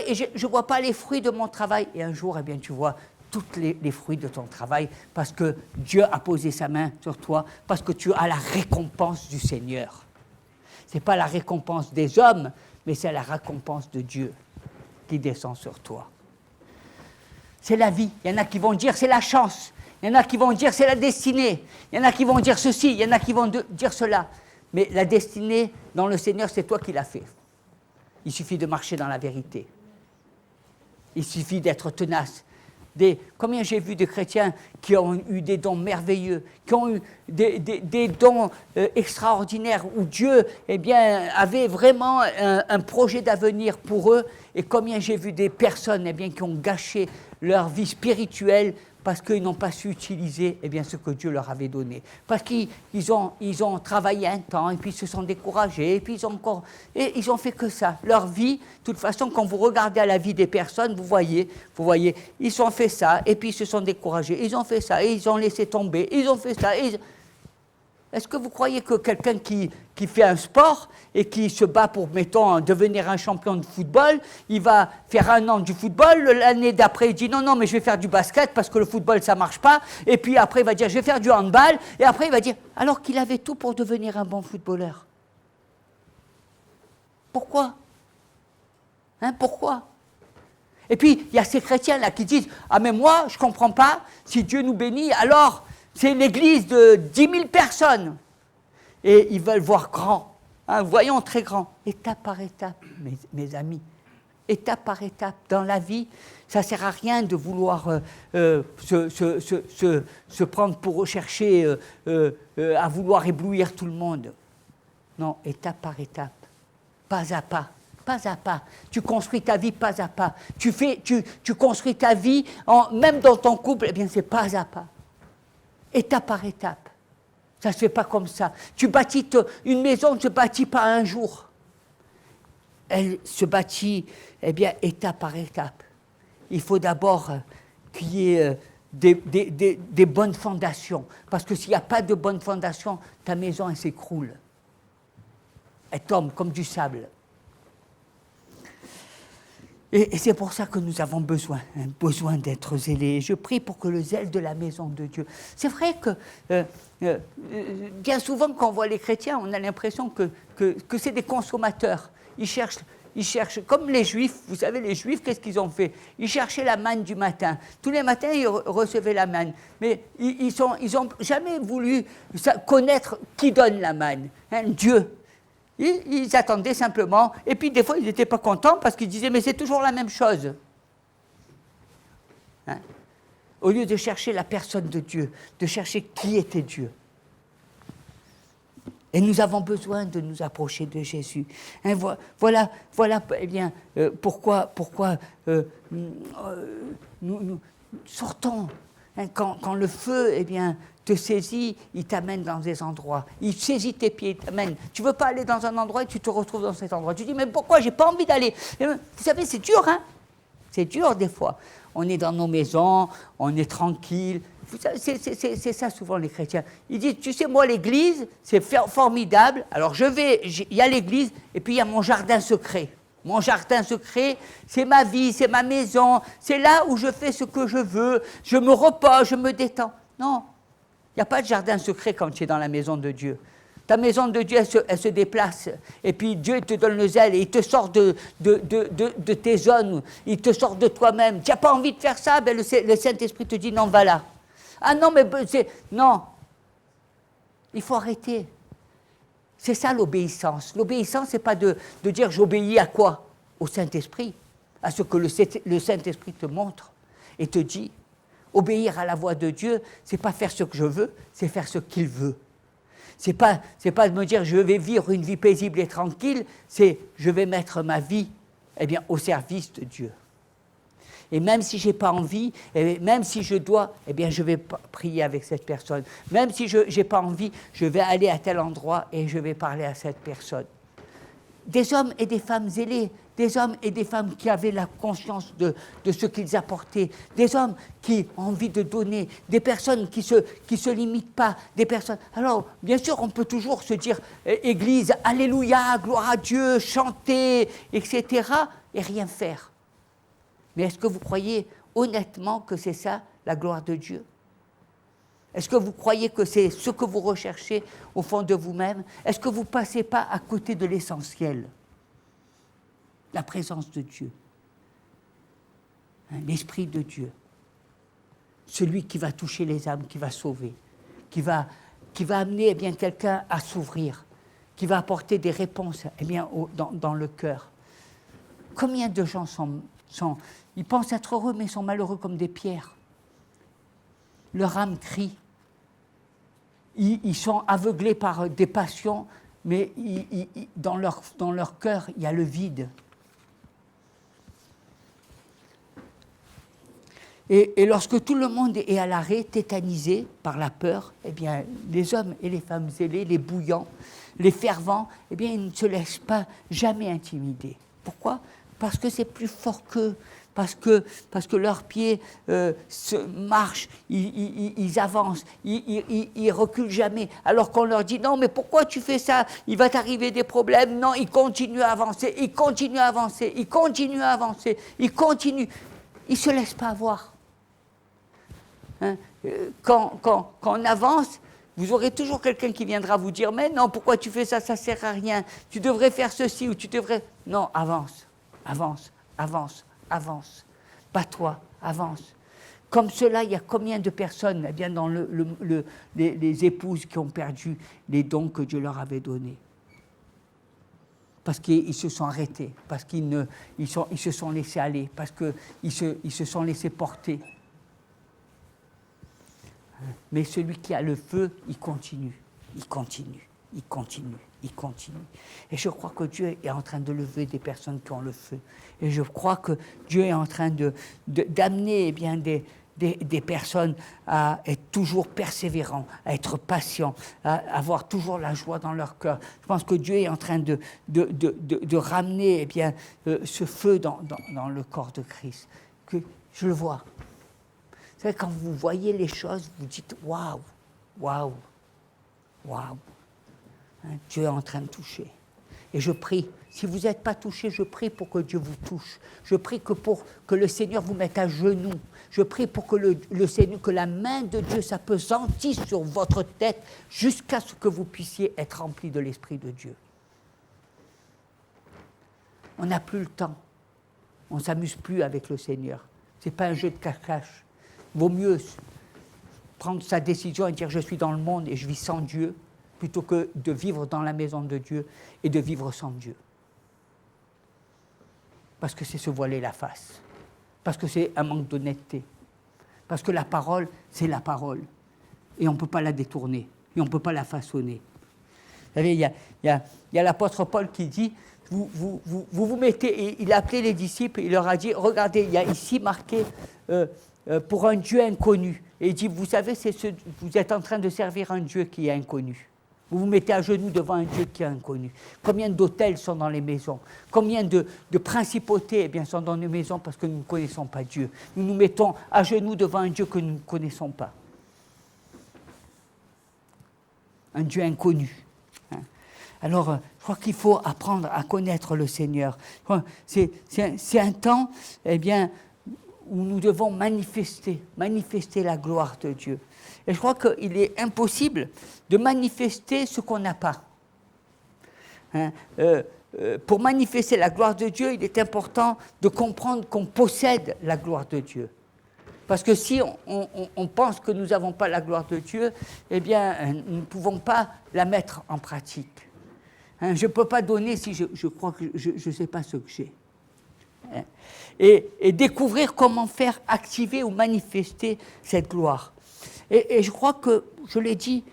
Et je ne vois pas les fruits de mon travail. Et un jour, tu vois, tous les fruits de ton travail, parce que Dieu a posé sa main sur toi, parce que tu as la récompense du Seigneur. Ce n'est pas la récompense des hommes, mais c'est la récompense de Dieu qui descend sur toi. C'est la vie. Il y en a qui vont dire c'est la chance. Il y en a qui vont dire c'est la destinée. Il y en a qui vont dire ceci, il y en a qui vont dire cela. Mais la destinée dans le Seigneur, c'est toi qui l'as fait. Il suffit de marcher dans la vérité. Il suffit d'être tenace. Combien j'ai vu de chrétiens qui ont eu des dons merveilleux, qui ont eu des dons extraordinaires, où Dieu avait vraiment un projet d'avenir pour eux, et combien j'ai vu des personnes qui ont gâché leur vie spirituelle parce qu'ils n'ont pas su utiliser ce que Dieu leur avait donné. Parce qu'ils ont travaillé un temps, et puis ils se sont découragés, et puis ils ont fait que ça. Leur vie, de toute façon, quand vous regardez à la vie des personnes, vous voyez, ils ont fait ça, et puis ils se sont découragés, ils ont fait ça, et ils ont laissé tomber, ils ont fait ça. Est-ce que vous croyez que quelqu'un qui fait un sport et qui se bat pour, mettons, devenir un champion de football, il va faire 1 an du football, l'année d'après il dit non, mais je vais faire du basket parce que le football ça marche pas, et puis après il va dire je vais faire du handball, et après il va dire, alors qu'il avait tout pour devenir un bon footballeur. Pourquoi ? Pourquoi ? Et puis il y a ces chrétiens là qui disent, ah mais moi je comprends pas, si Dieu nous bénit, alors c'est une église de 10 000 personnes. Et ils veulent voir grand. Voyons très grand. Étape par étape, mes amis. Étape par étape. Dans la vie, ça ne sert à rien de vouloir se prendre pour rechercher, à vouloir éblouir tout le monde. Non, étape par étape. Pas à pas. Pas à pas. Tu construis ta vie pas à pas. Tu construis ta vie, même dans ton couple, c'est pas à pas. Étape par étape. Ça ne se fait pas comme ça. Une maison ne se bâtit pas un jour. Elle se bâtit, étape par étape. Il faut d'abord qu'il y ait des bonnes fondations. Parce que s'il n'y a pas de bonnes fondations, ta maison, elle s'écroule. Elle tombe comme du sable. Et c'est pour ça que nous avons besoin d'être zélés. Je prie pour que le zèle de la maison de Dieu. C'est vrai que bien souvent, quand on voit les chrétiens, on a l'impression que c'est des consommateurs. Ils cherchent, comme les Juifs, vous savez, les Juifs, qu'est-ce qu'ils ont fait ? Ils cherchaient la manne du matin. Tous les matins, ils recevaient la manne. Mais ils n'ont jamais voulu connaître qui donne la manne, Dieu. Ils attendaient simplement, et puis des fois ils n'étaient pas contents parce qu'ils disaient mais c'est toujours la même chose. Au lieu de chercher la personne de Dieu, de chercher qui était Dieu. Et nous avons besoin de nous approcher de Jésus. Voilà pourquoi nous sortons. Quand le feu, te saisit, il t'amène dans des endroits. Il saisit tes pieds, il t'amène. Tu ne veux pas aller dans un endroit et tu te retrouves dans cet endroit. Tu dis, mais pourquoi ? J'ai pas envie d'aller. Vous savez, c'est dur, C'est dur des fois. On est dans nos maisons, on est tranquille. C'est ça souvent les chrétiens. Ils disent, tu sais, moi l'église, c'est formidable. Alors il y a l'église et puis il y a mon jardin secret. Mon jardin secret, c'est ma vie, c'est ma maison. C'est là où je fais ce que je veux. Je me repose, je me détends. Non. Il n'y a pas de jardin secret quand tu es dans la maison de Dieu. Ta maison de Dieu, elle se déplace. Et puis Dieu te donne le zèle et il te sort de tes zones. Il te sort de toi-même. Tu n'as pas envie de faire ça, le Saint-Esprit te dit non, va là. Ah non, mais non. Il faut arrêter. C'est ça l'obéissance. L'obéissance, ce n'est pas de dire j'obéis à quoi ? Au Saint-Esprit. À ce que le Saint-Esprit te montre et te dit. Obéir à la voix de Dieu, c'est pas faire ce que je veux, c'est faire ce qu'il veut. C'est pas de me dire je vais vivre une vie paisible et tranquille, c'est je vais mettre ma vie au service de Dieu. Et même si j'ai pas envie, même si je dois, je vais prier avec cette personne. Même si je n'ai pas envie, je vais aller à tel endroit et je vais parler à cette personne. Des hommes et des femmes zélés, des hommes et des femmes qui avaient la conscience de ce qu'ils apportaient, des hommes qui ont envie de donner, des personnes qui se limitent pas, des personnes... Alors, bien sûr, on peut toujours se dire « Église, Alléluia, gloire à Dieu, chanter, etc. » et rien faire. Mais est-ce que vous croyez, honnêtement que c'est ça, la gloire de Dieu? Est-ce que vous croyez que c'est ce que vous recherchez au fond de vous-même? Est-ce que vous ne passez pas à côté de l'essentiel? La présence de Dieu. L'Esprit de Dieu. Celui qui va toucher les âmes, qui va sauver, qui va amener eh bien, quelqu'un à s'ouvrir, qui va apporter des réponses eh bien, dans le cœur. Combien de gens ils pensent être heureux, mais sont malheureux comme des pierres. Leur âme crie. Ils sont aveuglés par des passions, mais dans leur cœur, il y a le vide. Et lorsque tout le monde est à l'arrêt, tétanisé par la peur, eh bien, les hommes et les femmes zélés, les bouillants, les fervents, eh bien, ils ne se laissent pas jamais intimider. Pourquoi? Parce que c'est plus fort qu'eux, parce que leurs pieds marchent, ils avancent, ils reculent jamais. Alors qu'on leur dit, non, mais pourquoi tu fais ça? Il va t'arriver des problèmes. Non, ils continuent à avancer, ils continuent à avancer, ils continuent à avancer, ils continuent. Ils ne se laissent pas avoir. Hein? Quand on avance, vous aurez toujours quelqu'un qui viendra vous dire « Mais non, pourquoi tu fais ça? Ça ne sert à rien. Tu devrais faire ceci ou tu devrais... » Non, avance, avance, avance, avance. Bats-toi, avance. Comme cela, il y a combien de personnes eh bien, dans les épouses qui ont perdu les dons que Dieu leur avait donnés? Parce qu'ils se sont arrêtés, parce qu'ils se sont laissés aller, parce qu'ils se sont laissés porter. Mais celui qui a le feu, il continue, il continue, il continue, il continue. Et je crois que Dieu est en train de lever des personnes qui ont le feu. Et je crois que Dieu est en train d'amener eh bien, des personnes à être toujours persévérants, à être patients, à avoir toujours la joie dans leur cœur. Je pense que Dieu est en train de ramener eh bien, ce feu dans le corps de Christ. Que je le vois. Vous savez, quand vous voyez les choses, vous dites « Waouh, waouh, waouh ». Dieu est en train de toucher. Et je prie, si vous n'êtes pas touché, je prie pour que Dieu vous touche. Je prie que le Seigneur vous mette à genoux. Je prie pour que le Seigneur, que la main de Dieu s'appesantisse sur votre tête jusqu'à ce que vous puissiez être remplis de l'Esprit de Dieu. On n'a plus le temps. On ne s'amuse plus avec le Seigneur. Ce n'est pas un jeu de cache-cache. Vaut mieux prendre sa décision et dire « Je suis dans le monde et je vis sans Dieu » plutôt que de vivre dans la maison de Dieu et de vivre sans Dieu. Parce que c'est se voiler la face. Parce que c'est un manque d'honnêteté. Parce que la parole, c'est la parole. Et on ne peut pas la détourner. Et on ne peut pas la façonner. Vous savez, il y a l'apôtre Paul qui dit, vous mettez, et il a appelé les disciples, il leur a dit, regardez, il y a ici marqué pour un Dieu inconnu. Et il dit, vous savez, vous êtes en train de servir un Dieu qui est inconnu. Vous vous mettez à genoux devant un Dieu qui est inconnu. Combien d'hôtels sont dans les maisons? Combien de principautés eh bien, sont dans les maisons parce que nous ne connaissons pas Dieu? Nous nous mettons à genoux devant un Dieu que nous ne connaissons pas. Un Dieu inconnu. Alors, je crois qu'il faut apprendre à connaître le Seigneur. C'est un temps eh bien, où nous devons manifester la gloire de Dieu. Et je crois qu'il est impossible de manifester ce qu'on n'a pas. Pour manifester la gloire de Dieu, il est important de comprendre qu'on possède la gloire de Dieu. Parce que si on pense que nous n'avons pas la gloire de Dieu, eh bien, nous ne pouvons pas la mettre en pratique. Je ne peux pas donner si je crois que je ne sais pas ce que j'ai. Et découvrir comment faire activer ou manifester cette gloire. Et je crois que, je l'ai dit,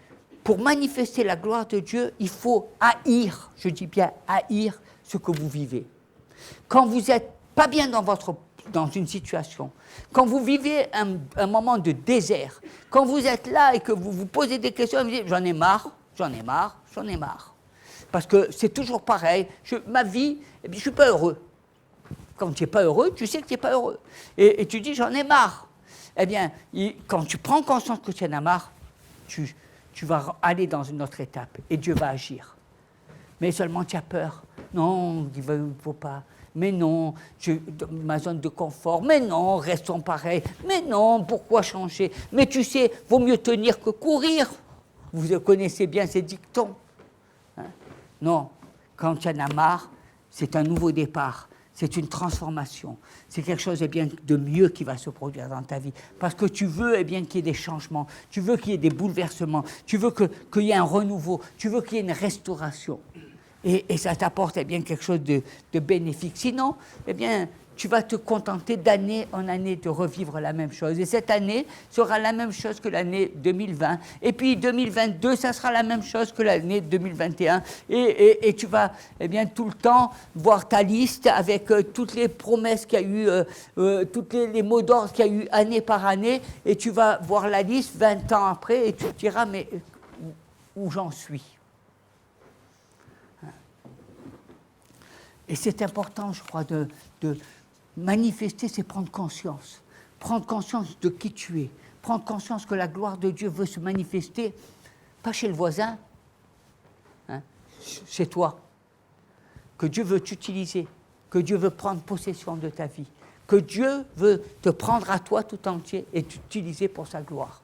pour manifester la gloire de Dieu, il faut haïr, je dis bien haïr, ce que vous vivez. Quand vous n'êtes pas bien dans une situation, quand vous vivez un moment de désert, quand vous êtes là et que vous vous posez des questions, vous dites « j'en ai marre, j'en ai marre, j'en ai marre ». Parce que c'est toujours pareil, ma vie, je ne suis pas heureux. Quand tu n'es pas heureux, tu sais que tu n'es pas heureux. Et tu dis « j'en ai marre ». Eh bien, quand tu prends conscience que tu en as marre, tu vas aller dans une autre étape et Dieu va agir. Mais seulement tu as peur Non, il ne faut pas. Mais non, ma zone de confort. Mais non, restons pareils. Mais non, pourquoi changer? Mais tu sais, vaut mieux tenir que courir. Vous connaissez bien ces dictons. Hein? Non, quand tu en as marre, c'est un nouveau départ. C'est une transformation. C'est quelque chose de mieux qui va se produire dans ta vie. Parce que tu veux qu'il y ait des changements. Tu veux qu'il y ait des bouleversements. Tu veux qu'il y ait un renouveau. Tu veux qu'il y ait une restauration. Et ça t'apporte quelque chose de bénéfique. Sinon, tu vas te contenter d'année en année de revivre la même chose. Et cette année sera la même chose que l'année 2020. Et puis 2022, ça sera la même chose que l'année 2021. Et tu vas tout le temps voir ta liste avec toutes les promesses qu'il y a eu, tous les mots d'ordre qu'il y a eu année par année. Et tu vas voir la liste 20 ans après et tu te diras, mais où j'en suis? Et c'est important, je crois, de manifester, c'est prendre conscience. Prendre conscience de qui tu es. Prendre conscience que la gloire de Dieu veut se manifester, pas chez le voisin, chez toi. Que Dieu veut t'utiliser, que Dieu veut prendre possession de ta vie, que Dieu veut te prendre à toi tout entier et t'utiliser pour sa gloire.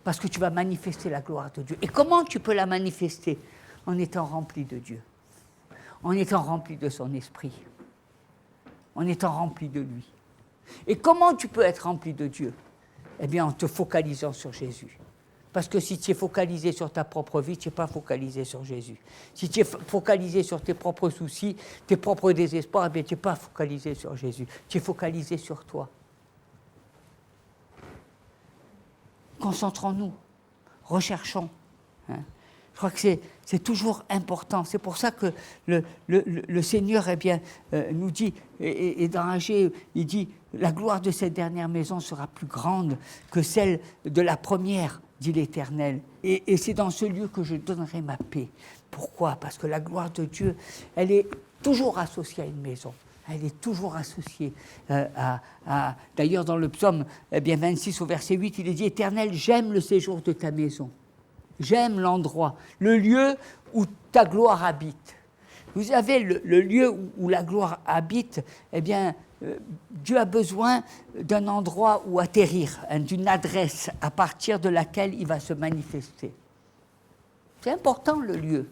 Parce que tu vas manifester la gloire de Dieu. Et comment tu peux la manifester? En étant rempli de Dieu. En étant rempli de son esprit, en étant rempli de lui. Et comment tu peux être rempli de Dieu? En te focalisant sur Jésus. Parce que si tu es focalisé sur ta propre vie, tu n'es pas focalisé sur Jésus. Si tu es focalisé sur tes propres soucis, tes propres désespoirs, tu n'es pas focalisé sur Jésus. Tu es focalisé sur toi. Concentrons-nous, recherchons. Je crois que c'est toujours important. C'est pour ça que le Seigneur nous dit, et dans Agée, il dit, la gloire de cette dernière maison sera plus grande que celle de la première, dit l'Éternel. Et c'est dans ce lieu que je donnerai ma paix. Pourquoi? Parce que la gloire de Dieu, elle est toujours associée à une maison. Elle est toujours associée D'ailleurs, dans le psaume 26 au verset 8, il est dit, Éternel, j'aime le séjour de ta maison. J'aime l'endroit, le lieu où ta gloire habite. Vous savez, le lieu où la gloire habite, Dieu a besoin d'un endroit où atterrir, d'une adresse à partir de laquelle il va se manifester. C'est important, le lieu.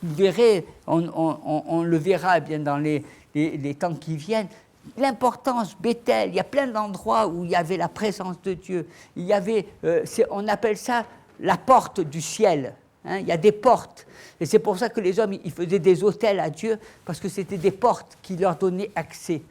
Vous verrez, on le verra dans les temps qui viennent, l'importance, Bethel, il y a plein d'endroits où il y avait la présence de Dieu. Il y avait, on appelle ça la porte du ciel. Il y a des portes. Et c'est pour ça que les hommes, ils faisaient des autels à Dieu, parce que c'était des portes qui leur donnaient accès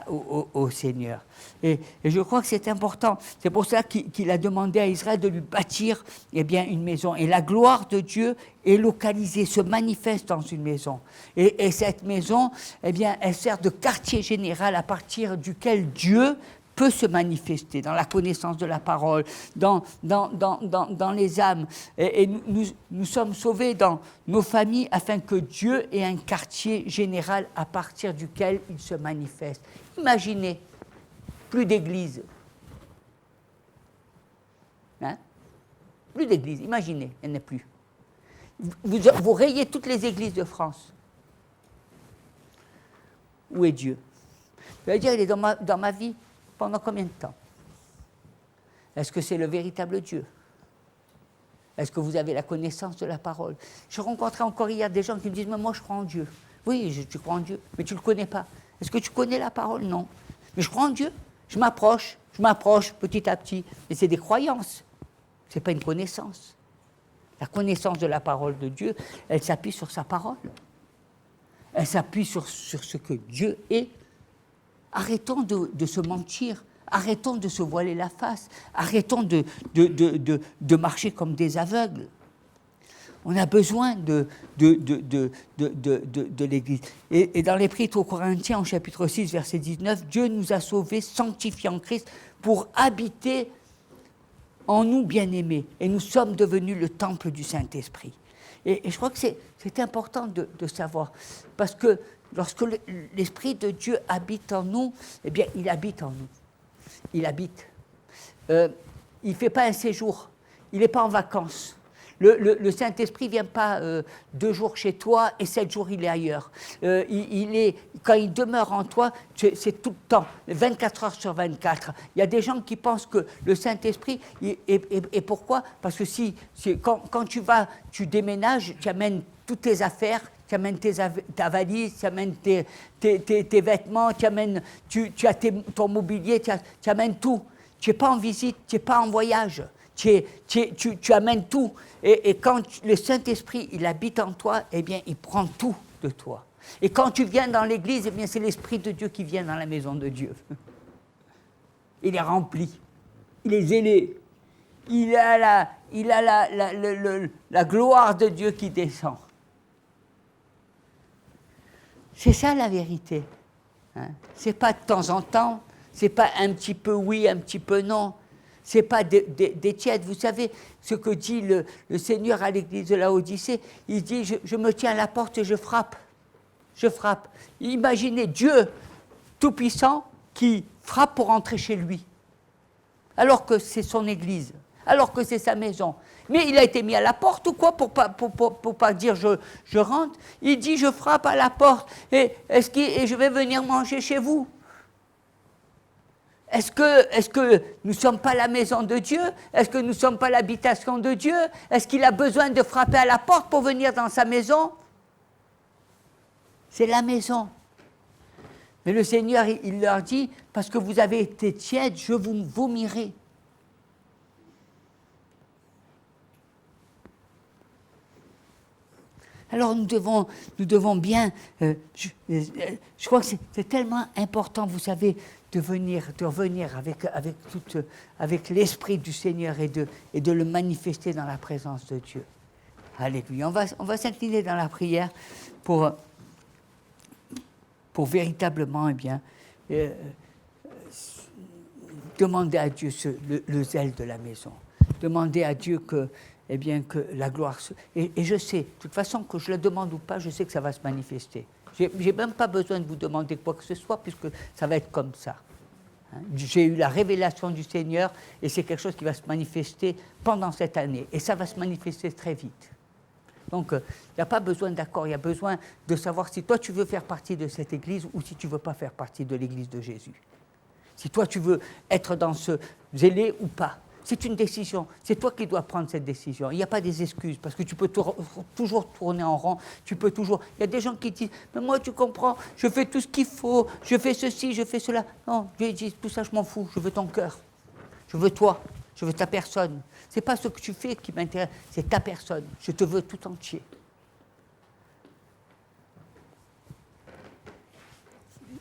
au Seigneur. Et je crois que c'est important. C'est pour ça qu'il a demandé à Israël de lui bâtir une maison. Et la gloire de Dieu est localisée, se manifeste dans une maison. Et cette maison, elle sert de quartier général à partir duquel Dieu peut se manifester dans la connaissance de la parole, dans les âmes. Et nous sommes sauvés dans nos familles afin que Dieu ait un quartier général à partir duquel il se manifeste. Imaginez, plus d'église. Plus d'église, imaginez, il n'y en a plus. Vous rayez toutes les églises de France. Où est Dieu? Je vais dire, il est dans ma vie. Pendant combien de temps? Est-ce que c'est le véritable Dieu? Est-ce que vous avez la connaissance de la parole? Je rencontrais encore hier des gens qui me disent, mais moi je crois en Dieu. Oui, tu crois en Dieu, mais tu ne le connais pas. Est-ce que tu connais la parole? Non. Mais je crois en Dieu. Je m'approche petit à petit. Mais c'est des croyances. Ce n'est pas une connaissance. La connaissance de la parole de Dieu, elle s'appuie sur sa parole. Elle s'appuie sur ce que Dieu est. Arrêtons de se mentir, arrêtons de se voiler la face, arrêtons de marcher comme des aveugles. On a besoin de l'Église. Et dans l'Épître aux Corinthiens, en chapitre 6, verset 19, Dieu nous a sauvés, sanctifiés en Christ, pour habiter en nous bien-aimés. Et nous sommes devenus le temple du Saint-Esprit. Et je crois que c'est important de savoir, parce que lorsque l'Esprit de Dieu habite en nous, il habite en nous. Il habite. Il ne fait pas un séjour. Il n'est pas en vacances. Le Saint-Esprit ne vient pas 2 jours chez toi et 7 jours il est ailleurs. Quand il demeure en toi, c'est tout le temps, 24 heures sur 24. Il y a des gens qui pensent que le Saint-Esprit, et pourquoi? Parce que quand tu déménages, tu amènes toutes tes affaires, tu amènes ta valise, tu amènes tes vêtements, tu as ton mobilier, tu amènes tout. Tu n'es pas en visite, tu n'es pas en voyage. Tu amènes tout. Et quand le Saint-Esprit, il habite en toi, eh bien, il prend tout de toi. Et quand tu viens dans l'église, eh bien, c'est l'Esprit de Dieu qui vient dans la maison de Dieu. Il est rempli. Il est zélé. Il a la gloire de Dieu qui descend. C'est ça la vérité. Hein? C'est pas de temps en temps, c'est pas un petit peu oui, un petit peu non. C'est pas des tièdes. Vous savez ce que dit le Seigneur à l'église de Laodicée? Il dit, je me tiens à la porte et je frappe. Je frappe. Imaginez Dieu tout-puissant qui frappe pour entrer chez lui, alors que c'est son église, alors que c'est sa maison. Mais il a été mis à la porte ou quoi pour pas dire je rentre? Il dit je frappe à la porte et je vais venir manger chez vous. Est-ce que nous ne sommes pas la maison de Dieu? Est-ce que nous ne sommes pas l'habitation de Dieu? Est-ce qu'il a besoin de frapper à la porte pour venir dans sa maison? C'est la maison. Mais le Seigneur, il leur dit, parce que vous avez été tièdes, je vous vomirai. Alors nous devons bien, je crois que c'est tellement important, vous savez, de revenir avec l'Esprit du Seigneur et de le manifester dans la présence de Dieu. Alléluia. On va s'incliner dans la prière pour véritablement, demander à Dieu le zèle de la maison. Demander à Dieu que la gloire... Et je sais, de toute façon, que je le demande ou pas, je sais que ça va se manifester. J'ai même pas besoin de vous demander quoi que ce soit, puisque ça va être comme ça. Hein? J'ai eu la révélation du Seigneur, et c'est quelque chose qui va se manifester pendant cette année. Et ça va se manifester très vite. Donc, il n'y a pas besoin d'accord, il y a besoin de savoir si toi tu veux faire partie de cette église ou si tu ne veux pas faire partie de l'église de Jésus. Si toi tu veux être dans ce zélé ou pas. C'est une décision, c'est toi qui dois prendre cette décision. Il n'y a pas des excuses, parce que tu peux toujours tourner en rond, tu peux toujours... Il y a des gens qui disent, mais moi tu comprends, je fais tout ce qu'il faut, je fais ceci, je fais cela. Non, Dieu dit, tout ça je m'en fous, je veux ton cœur, je veux toi, je veux ta personne. Ce n'est pas ce que tu fais qui m'intéresse, c'est ta personne, je te veux tout entier.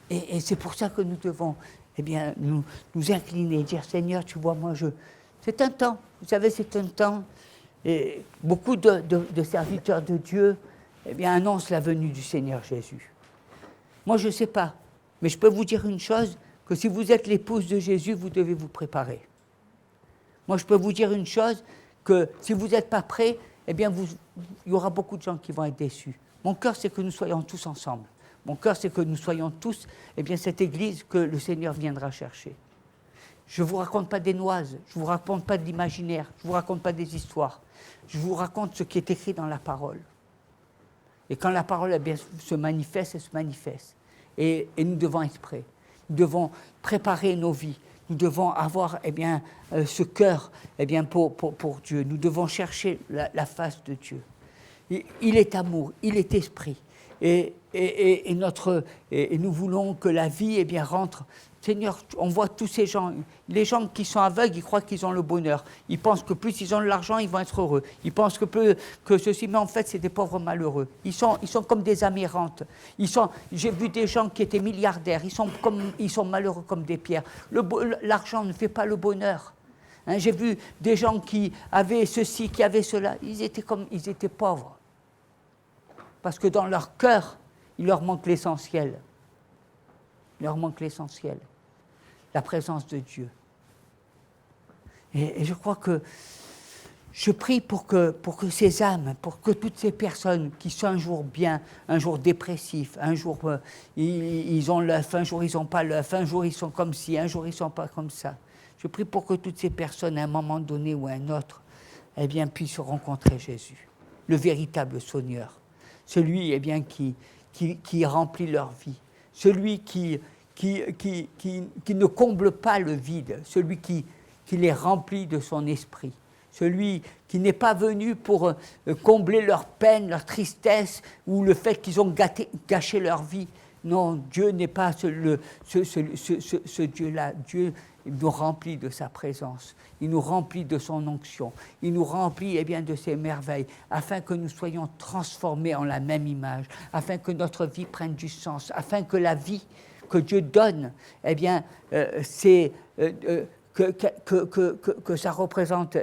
Et c'est pour ça que nous devons nous incliner, dire, Seigneur, tu vois, moi c'est un temps, vous savez, c'est un temps, et beaucoup de serviteurs de Dieu annoncent la venue du Seigneur Jésus. Moi, je ne sais pas, mais je peux vous dire une chose, que si vous êtes l'épouse de Jésus, vous devez vous préparer. Moi, je peux vous dire une chose, que si vous n'êtes pas prêts, il y aura beaucoup de gens qui vont être déçus. Mon cœur, c'est que nous soyons tous ensemble. Mon cœur, c'est que nous soyons tous, cette église que le Seigneur viendra chercher. Je ne vous raconte pas des noises, je ne vous raconte pas de l'imaginaire, je ne vous raconte pas des histoires. Je vous raconte ce qui est écrit dans la parole. Et quand la parole se manifeste, elle se manifeste. Et nous devons être prêts. Nous devons préparer nos vies. Nous devons avoir ce cœur pour Dieu. Nous devons chercher la face de Dieu. Il est amour, il est esprit. Et nous voulons que la vie rentre. Seigneur, on voit tous ces gens, les gens qui sont aveugles, ils croient qu'ils ont le bonheur. Ils pensent que plus ils ont de l'argent, ils vont être heureux. Ils pensent que ceci, mais en fait, c'est des pauvres malheureux. Ils sont comme des amérantes. J'ai vu des gens qui étaient milliardaires, ils sont malheureux comme des pierres. L'argent ne fait pas le bonheur. Hein, j'ai vu des gens qui avaient ceci, qui avaient cela. Ils étaient pauvres. Parce que dans leur cœur, il leur manque l'essentiel. Il leur manque l'essentiel. La présence de Dieu. Et je crois que je prie pour que ces âmes, pour que toutes ces personnes qui sont un jour bien, un jour dépressifs, un jour ils ont l'œuf, un jour ils n'ont pas l'œuf, un jour ils sont comme ci, un jour ils ne sont pas comme ça. Je prie pour que toutes ces personnes, à un moment donné ou à un autre, eh bien, puissent rencontrer Jésus, le véritable Sauveur, celui eh bien, qui remplit leur vie, celui qui ne comble pas le vide, celui qui les remplit de son esprit, celui qui n'est pas venu pour combler leur peine, leur tristesse ou le fait qu'ils ont gâché leur vie. Non, Dieu n'est pas ce Dieu-là. Dieu nous remplit de sa présence, il nous remplit de son onction, il nous remplit eh bien, de ses merveilles, afin que nous soyons transformés en la même image, afin que notre vie prenne du sens, afin que la vie que Dieu donne, eh bien, c'est que ça représente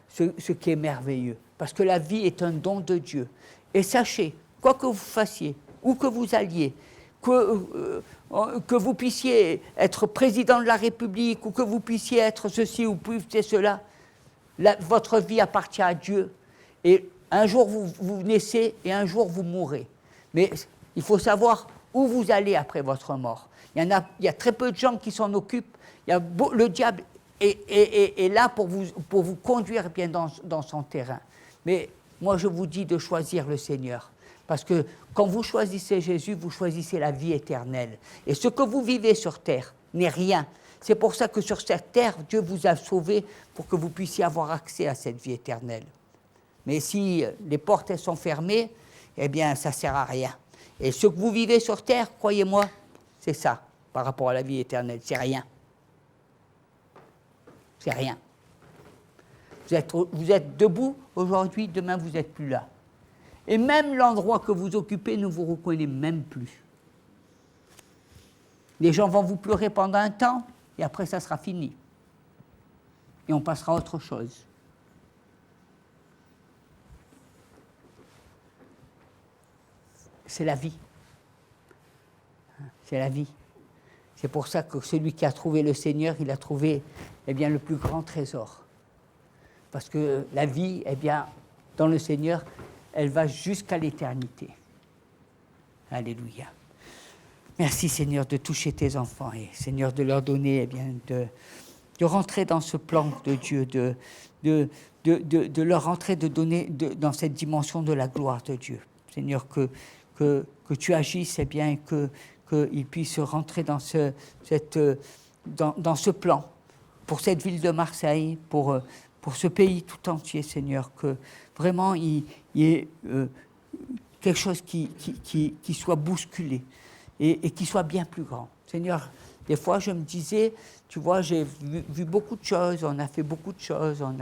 ce qui est merveilleux. Parce que la vie est un don de Dieu. Et sachez, quoi que vous fassiez, où que vous alliez, que vous puissiez être président de la République, ou que vous puissiez être ceci ou puissiez cela, votre vie appartient à Dieu. Et un jour vous naissez et un jour vous mourrez. Mais il faut savoir où vous allez après votre mort. Il y a très peu de gens qui s'en occupent. Le diable est là pour vous conduire bien dans son terrain. Mais moi, je vous dis de choisir le Seigneur. Parce que quand vous choisissez Jésus, vous choisissez la vie éternelle. Et ce que vous vivez sur terre n'est rien. C'est pour ça que sur cette terre, Dieu vous a sauvé pour que vous puissiez avoir accès à cette vie éternelle. Mais si les portes elles sont fermées, eh bien, ça ne sert à rien. Et ce que vous vivez sur terre, croyez-moi, c'est ça, par rapport à la vie éternelle, c'est rien. C'est rien. Vous êtes debout aujourd'hui, demain vous n'êtes plus là. Et même l'endroit que vous occupez ne vous reconnaît même plus. Les gens vont vous pleurer pendant un temps, et après ça sera fini. Et on passera à autre chose. C'est la vie. C'est la vie. C'est pour ça que celui qui a trouvé le Seigneur, il a trouvé eh bien, le plus grand trésor. Parce que la vie, eh bien, dans le Seigneur, elle va jusqu'à l'éternité. Alléluia. Merci Seigneur de toucher tes enfants et Seigneur de leur donner, eh bien, de rentrer dans ce plan de Dieu, de leur rentrer, de donner dans cette dimension de la gloire de Dieu. Seigneur, que tu agisses, eh bien, qu'ils puissent rentrer dans ce plan, pour cette ville de Marseille, pour ce pays tout entier, Seigneur, que vraiment il y ait quelque chose qui soit bousculé et qui soit bien plus grand. Seigneur, des fois je me disais, tu vois, j'ai vu beaucoup de choses, on a fait beaucoup de choses, on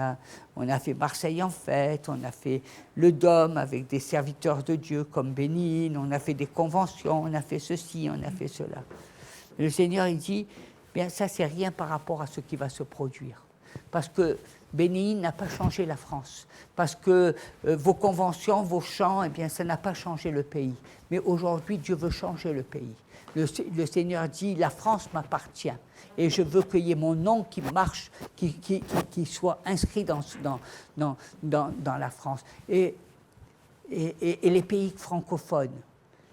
a fait Marseille en fête, on a fait le Dôme avec des serviteurs de Dieu comme Bénigne, on a fait des conventions, on a fait ceci, on a fait cela. Et le Seigneur, il dit, bien ça c'est rien par rapport à ce qui va se produire. Parce que Bénigne n'a pas changé la France. Parce que vos conventions, vos chants, eh bien, ça n'a pas changé le pays. Mais aujourd'hui, Dieu veut changer le pays. Le Seigneur dit, la France m'appartient. Et je veux qu'il y ait mon nom qui marche, qui soit inscrit dans la France. Et les pays francophones.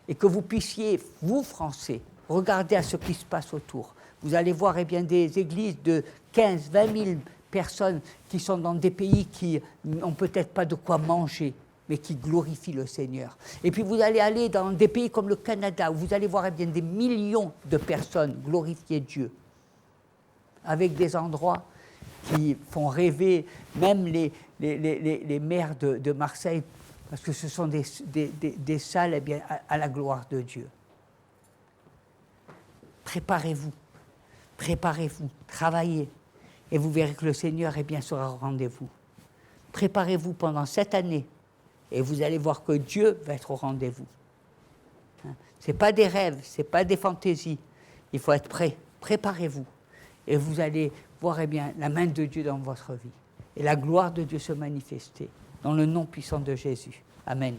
Et que vous puissiez, vous, Français, regarder à ce qui se passe autour. Vous allez voir eh bien, des églises de 15, 20 000 personnes qui sont dans des pays qui n'ont peut-être pas de quoi manger, mais qui glorifient le Seigneur. Et puis vous allez aller dans des pays comme le Canada, où vous allez voir eh bien, des millions de personnes glorifier Dieu, avec des endroits qui font rêver même les maires de Marseille, parce que ce sont des salles eh bien, à la gloire de Dieu. Préparez-vous, travaillez. Et vous verrez que le Seigneur eh bien, sera au rendez-vous. Préparez-vous pendant cette année et vous allez voir que Dieu va être au rendez-vous. Ce n'est pas des rêves, ce n'est pas des fantaisies. Il faut être prêt. Préparez-vous. Et vous allez voir eh bien, la main de Dieu dans votre vie. Et la gloire de Dieu se manifester dans le nom puissant de Jésus. Amen.